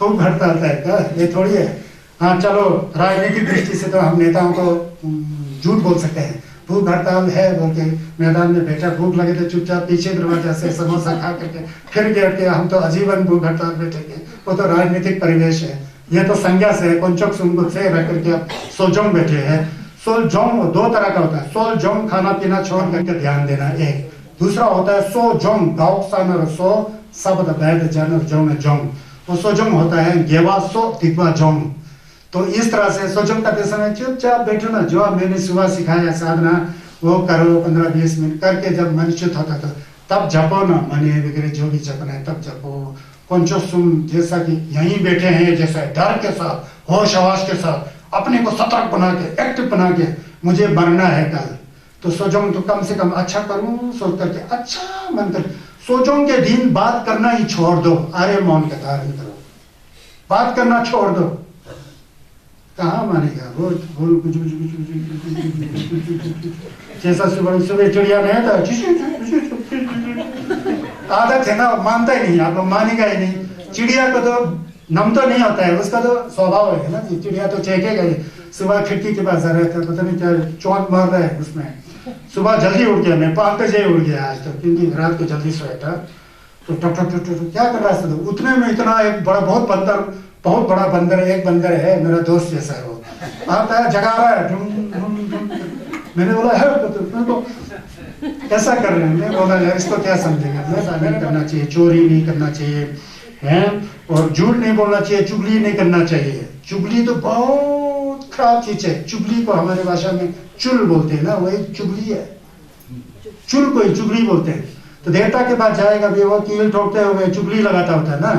भूख हड़ताल है क्या? ये थोड़ी है। हाँ चलो, राजनीतिक दृष्टि से तो हम नेताओं को झूठ बोल सकते हैं, भूख हड़ताल है बोल के मैदान में बैठा, भूख लगे तो चुपचाप पीछे दरवाजा से समोसा खा करके फिर गेट के हम तो आजीवन भूख हड़ताल बैठेंगे। वो तो राजनीतिक परिवेश है। ये तो संज्ञा से कुंचक सुंगुत से रख करके सोजोंग बैठे हैं। सोजोंग दो तरह का होता है। सोजोंग खाना पीना छोड़ करके ध्यान देना एक, दूसरा होता है सोजोंग गाओ सानर सो शब्द वैध जनर जोंग जोंग। वो सोजोंग होता है गेवा सो तिकवा जोंग। तो इस तरह से सोजोंग करते समय चुपचाप बैठो ना, जो मैंने सुबह सिखाया साधना वो करो 15-20 मिनट करके, जब मन शुद्ध होता था तब जपो ना, मने वगैरह जो भी जपना है तब जपो। कुंचो सुन जैसा कि यहीं बैठे हैं, जैसा डर के साथ, होश हवास के साथ, अपने को सतर्क बना के, एक्टिव बना के, मुझे मरना है कल, तो सोजोंग तो कम से कम अच्छा करूं सोच करके अच्छा मन कर। सोजोंग के दिन बात करना ही छोड़ दो, आर्य मौन का धारण करो, बात करना छोड़ दो। कहाँ मानेगा वो बोल जैसा सुबह सुबह चिड़िया नहीं था, आदत है ना, मानता ही नहीं, आप मानेगा ही नहीं। चिड़िया को तो नम तो नहीं होता है, उसका तो स्वभाव है ना, चिड़िया तो चहकेगा ही। सुबह खिड़की के पास आ रहा था, पता नहीं क्या चौंक मार रहा है उसमें। सुबह जल्दी उठ गया, मैं 5 बजे उठ गया आज तो, क्योंकि रात को जल्दी सोया था। तो टक टक टक टक क्या कर रहा था, उतने में इतना एक बड़ा बहुत बड़ा बंदर, एक बंदर है मेरा दोस्त जैसा है, वो आता है जगा रहा है, मैंने बोला है तो ऐसा कर रहे हैं। मैं बोला यार इसको क्या समझेगा, ऐसा नहीं करना चाहिए, चोरी नहीं करना चाहिए हैं, और झूठ नहीं बोलना चाहिए, चुगली नहीं करना चाहिए। चुगली तो बहुत खराब चीज है। चुगली को हमारे भाषा में चुल बोलते हैं ना, वही चुगली है, चुल को ही चुगली बोलते हैं। तो देवता के पास जाएगा भी, वो कील ठोकते हुए चुगली लगाता होता है ना,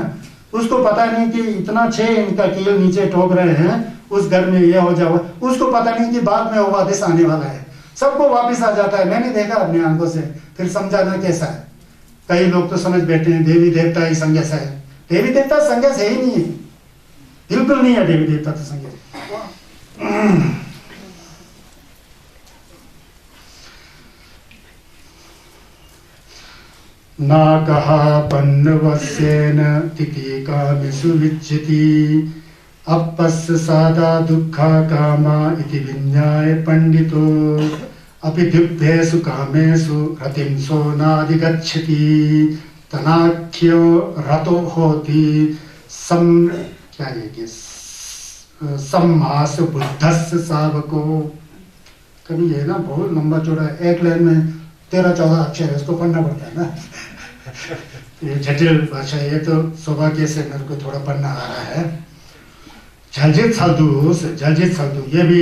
उसको पता नहीं कि इतना 6 इंच का कील नीचे ठोक रहे हैं, उस घर में ये हो जाओ, उसको पता नहीं कि बाद में वो वापस आने वाला है, सबको वापस आ जाता है। मैंने देखा अपने आंखों से, फिर समझाना कैसा है। कई लोग तो समझ बैठे हैं देवी देवता ही संज्ञा है। देवी देवता संज्ञा है ही नहीं है, बिल्कुल नहीं है देवी देवता तो संज्ञा। नागः पन्नवस्येन तितिकामिषु विच्यति अपस्य सादा दुःखा कामा इति विज्ञाय पंडितो अपि दिव्येषु कामेषु रतिं सो नाधिगच्छति तनाख्यो रतो होति सम्मास बुद्धस्य सावको। कभी है ना बहुत लंबा चौड़ा, एक लाइन में 13-14 अक्षर है, उसको पढ़ना पड़ता है ना। ये जटिल भाषा, ये तो सौभाग्य से मेरे को थोड़ा पढ़ना आ रहा है। जलजित सल्दू ये भी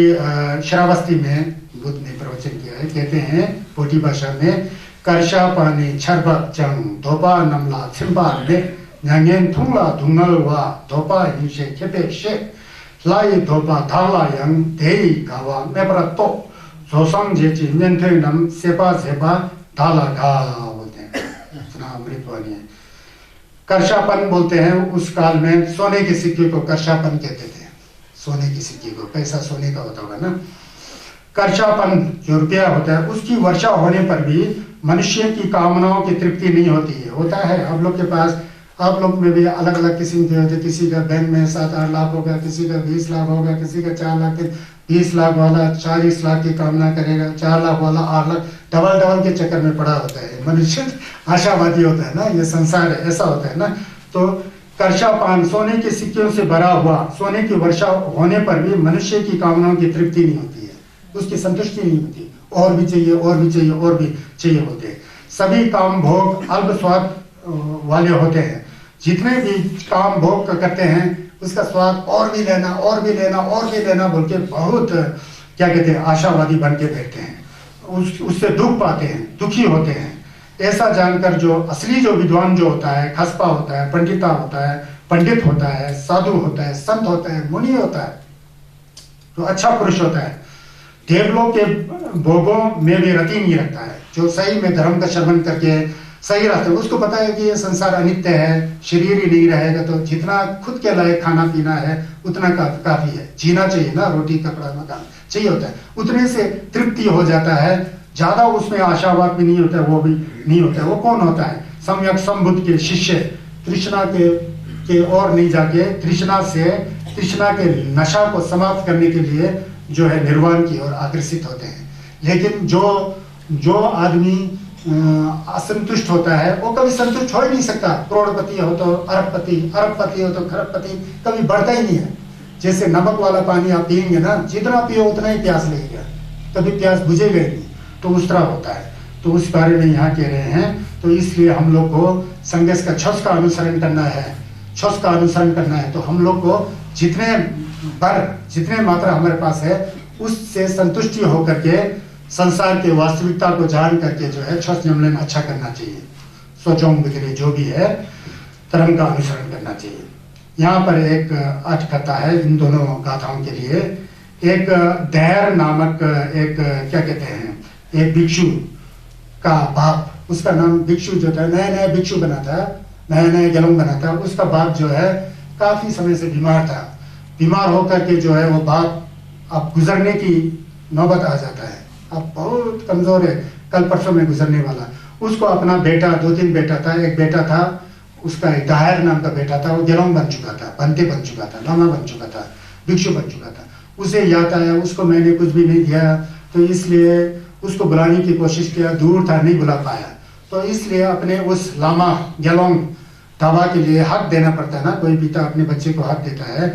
श्रावस्ती में बुद्ध ने प्रवचन किया है। कहते हैं पोटी भाषा में, कर्षा पानी छरबा चंग धोपा नमला छिम्बा ने न्यांगेन थुंगला धुंगल वा धोपा हिंसे खेपे शे लाई धोपा धाला यंग देई गावा मेबरा तो जोसंग जेची नेंथे नम सेपा सेपा धाला घा बोलते हैं। इतना अमृतवाणी है। कर्षापन बोलते हैं, उस काल में सोने के सिक्के को कर्षापन कहते थे। सोने की सिक्के को, पैसा सोने का होता होगा ना। कर्षापन जो रुपया होता है, उसकी वर्षा होने पर भी मनुष्य की कामनाओं की तृप्ति नहीं होती है। होता है आप लोग के पास, आप लोग में भी अलग अलग किस्म के होते। किसी का बैंक में 7-8 लाख होगा, किसी का 20 लाख होगा, किसी का 4 लाख, 20 लाख वाला 40 लाख की कामना करेगा, 4 लाख वाला 8 लाख, डबल के चक्कर में पड़ा होता है। मनुष्य आशावादी होता है ना, ये संसार है, ऐसा होता है ना। तो कर्षापान, सोने के सिक्कों से भरा हुआ, सोने की वर्षा होने पर भी मनुष्य की कामनाओं की तृप्ति नहीं होती है, उसकी संतुष्टि नहीं होती, और भी चाहिए और भी चाहिए और भी चाहिए होते हैं। सभी काम भोग अल्प स्वाद वाले होते हैं। जितने भी काम भोग करते हैं उसका स्वाद और भी लेना और भी लेना और भी लेना बोल के बहुत क्या कहते हैं आशावादी बन के बैठते हैं, उससे दुख पाते हैं, दुखी होते हैं। ऐसा जानकर जो असली जो विद्वान जो होता है, खसपा होता है, पंडिता होता है, पंडित होता है, साधु होता है, संत होता है, मुनि होता है, तो अच्छा पुरुष होता है, देवलोक के भोगों में भी रति नहीं रखता है, जो सही में धर्म का श्रवण करके सही रास्ते, उसको पता है कि ये संसार अनित्य है, शरीर ही नहीं रहेगा, तो जितना खुद के लायक खाना पीना है उतना काफी है, जीना चाहिए ना, रोटी कपड़ा मकान चाहिए होता है, उतने से तृप्ति हो जाता है, ज्यादा उसमें आशावाद भी नहीं होता है, वो भी नहीं होता है। वो कौन होता है? सम्यक संबुद्ध के शिष्य तृष्णा के और नहीं जाके तृष्णा के नशा को समाप्त करने के लिए जो है निर्वाण की ओर आकर्षित होते हैं। लेकिन जो आदमी असंतुष्ट होता है वो कभी संतुष्ट हो ही नहीं सकता। करोड़पति हो तो अरबपति हो तो खरबपति, कभी बढ़ता ही नहीं है। जैसे नमक वाला पानी आप पियेंगे ना, जितना पियो उतना ही प्यास लगेगा, कभी प्यास बुझेगा ही नहीं, तो उस तरह होता है। तो उस बारे में यहाँ कह रहे हैं, तो इसलिए हम लोग को संघर्ष का छस का अनुसरण करना है, तो हम लोग को जितने मात्रा हमारे पास है उससे संतुष्टि होकर के संसार के वास्तविकता को जान करके जो है छस नियमन अच्छा करना चाहिए। सोचों वगैरह जो भी है धर्म का अनुसरण करना चाहिए। यहाँ पर एक अर्थ कथा है इन दोनों गाथाओं के लिए। एक दहर नामक एक क्या कहते हैं, एक भिक्षु का बाप, उसका नाम भिक्षु जो था, नया भिक्षु बना था, नया गेलम बना था, उसका बाप जो है काफी समय से बीमार था। बीमार होकर के जो है वो बाप अब गुजरने की नौबत आ जाता है, अब बहुत कमजोर है, कल परसों में गुजरने वाला। उसको अपना बेटा, 2-3 बेटा था, एक बेटा था उसका, एक दायर नाम का बेटा था, वो गेलम बन चुका था, बनते बन चुका था, लामा बन चुका था, भिक्षु बन चुका था। उसे याद आया, उसको मैंने कुछ भी नहीं दिया, तो इसलिए उसको बुलाने की कोशिश किया, दूर था, नहीं बुला पाया। तो इसलिए अपने उस लामा गेलोंग दावा के लिए हक देना पड़ता है ना, कोई पिता अपने बच्चे को हक देता है।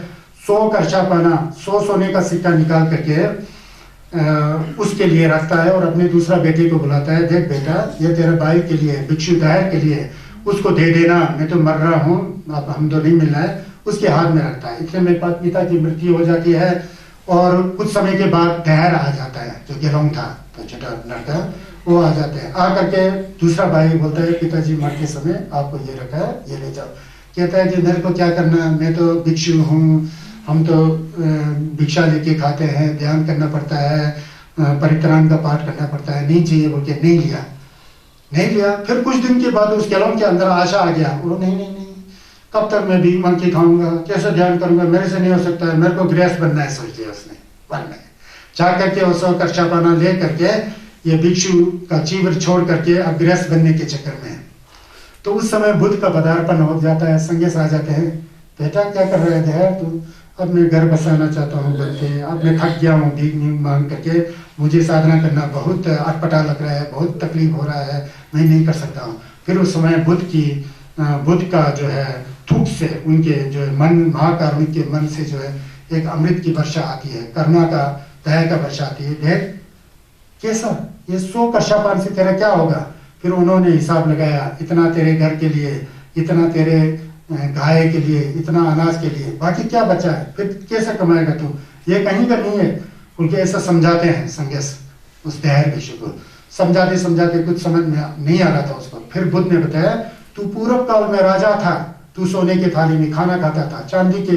100 कर्चा पाना, 100 सोने का सिक्का निकाल करके उसके लिए रखता है और अपने दूसरा बेटे को बुलाता है, देख बेटा ये तेरे भाई के लिए, भिक्षु दायर के लिए, उसको दे देना, मैं तो मर रहा हूँ, अब हम तो नहीं मिलना है। उसके हाथ में रखता है। इतने में पिता की मृत्यु हो जाती है और कुछ समय के बाद दहर आ जाता है, जो गेलोंग था, तो छोटा लड़का, वो आ जाते हैं। आ करके दूसरा भाई बोलता है, पिताजी मरते समय आपको ये रखा है, ये ले जाओ। कहता है कि मेरे को क्या करना, मैं तो भिक्षु हूँ, हम तो भिक्षा लेके खाते हैं, ध्यान करना पड़ता है, परित्राण का पाठ करना पड़ता है, नहीं चाहिए बोल के नहीं लिया। फिर कुछ दिन के बाद उस गेलोंग के अंदर आशा आ गया, वो नहीं, कब तक मैं भी मंकी खाऊंगा, कैसे ध्यान करूंगा, मेरे से नहीं हो सकता है, मेरे को गृहस्थ बनना है, सोच लिया उसने, बनना है। जा करके वो 100 कर्चा पाना ले करके ये भिक्षु का चीवर छोड़ करके अब गृहस्थ बनने के चक्कर में है। तो उस समय बुद्ध का पदार्पण हो जाता है, संगेस आ जाते हैं, बेटा क्या कर रहे थे तू, अब मैं घर बसाना चाहता हूँ बनते, अब मैं थक गया हूँ भीख मांग करके, मुझे साधना करना बहुत अटपटा लग रहा है, बहुत तकलीफ हो रहा है, मैं नहीं कर सकता हूँ। फिर उस समय बुद्ध का जो है थूक से उनके जो मन महाकारुणिक के मन से जो है एक अमृत की वर्षा आती है, करुणा का दया का वर्षा आती है। देख कैसा ये 100 कर्षापान से तेरा क्या होगा। फिर उन्होंने हिसाब लगाया, इतना तेरे घर के लिए, इतना तेरे गाय के लिए, इतना अनाज के लिए, बाकी क्या बचा है, फिर कैसे कमाएगा तू, ये कहीं का नहीं है। उनके ऐसा समझाते हैं संगेस उस दहर भिक्षु को, समझाते कुछ समझ में नहीं आ रहा था उसको। फिर बुद्ध ने बताया, तू पूर्व काल में राजा था, तू सोने की थाली में खाना खाता था, चांदी के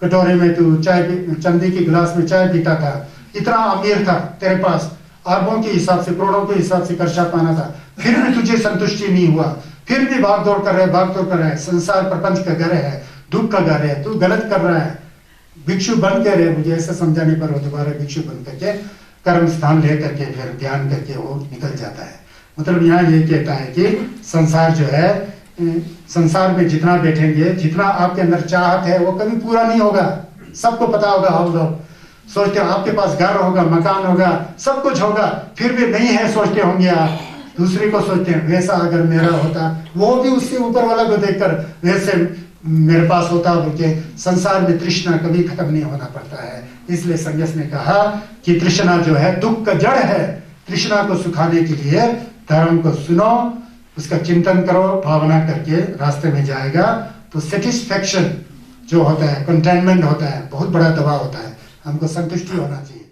कटोरे में तू चांदी के गिलास में चाय पीता था, इतना अमीर था, तेरे पास अरबों के हिसाब से, करोड़ों के हिसाब से कर्जा पाना था, फिर भी तुझे संतुष्टि नहीं हुआ, फिर भी भाग दौड़ कर रहा है, संसार प्रपंच का घर है, दुख का घर है, तू गलत कर रहा है, भिक्षु बन के रहे। मुझे ऐसा समझाने पर वो दोबारा भिक्षु बन करके कर्म स्थान ले करके फिर ध्यान करके वो निकल जाता है। मतलब यहाँ ये कहता है कि संसार जो है, संसार में जितना बैठेंगे, जितना आपके अंदर चाहत है वो कभी पूरा नहीं होगा। सबको पता होगा, हम लोग सोचते हैं आपके पास घर होगा, मकान होगा, सब कुछ होगा, फिर भी नहीं है सोचते होंगे आप, दूसरे को सोचते हैं वैसा अगर मेरा होता, वो भी उससे ऊपर वाला को देखकर वैसे मेरे पास होता, बोलके संसार में तृष्णा कभी खत्म नहीं होना पड़ता है। इसलिए संन्यास ने कहा कि तृष्णा जो है दुख का जड़ है, तृष्णा को सुखाने के लिए धर्म को सुनो, उसका चिंतन करो, भावना करके रास्ते में जाएगा तो सेटिस्फैक्शन जो होता है, कंटेनमेंट होता है, बहुत बड़ा दवा होता है। हमको संतुष्टि होना चाहिए।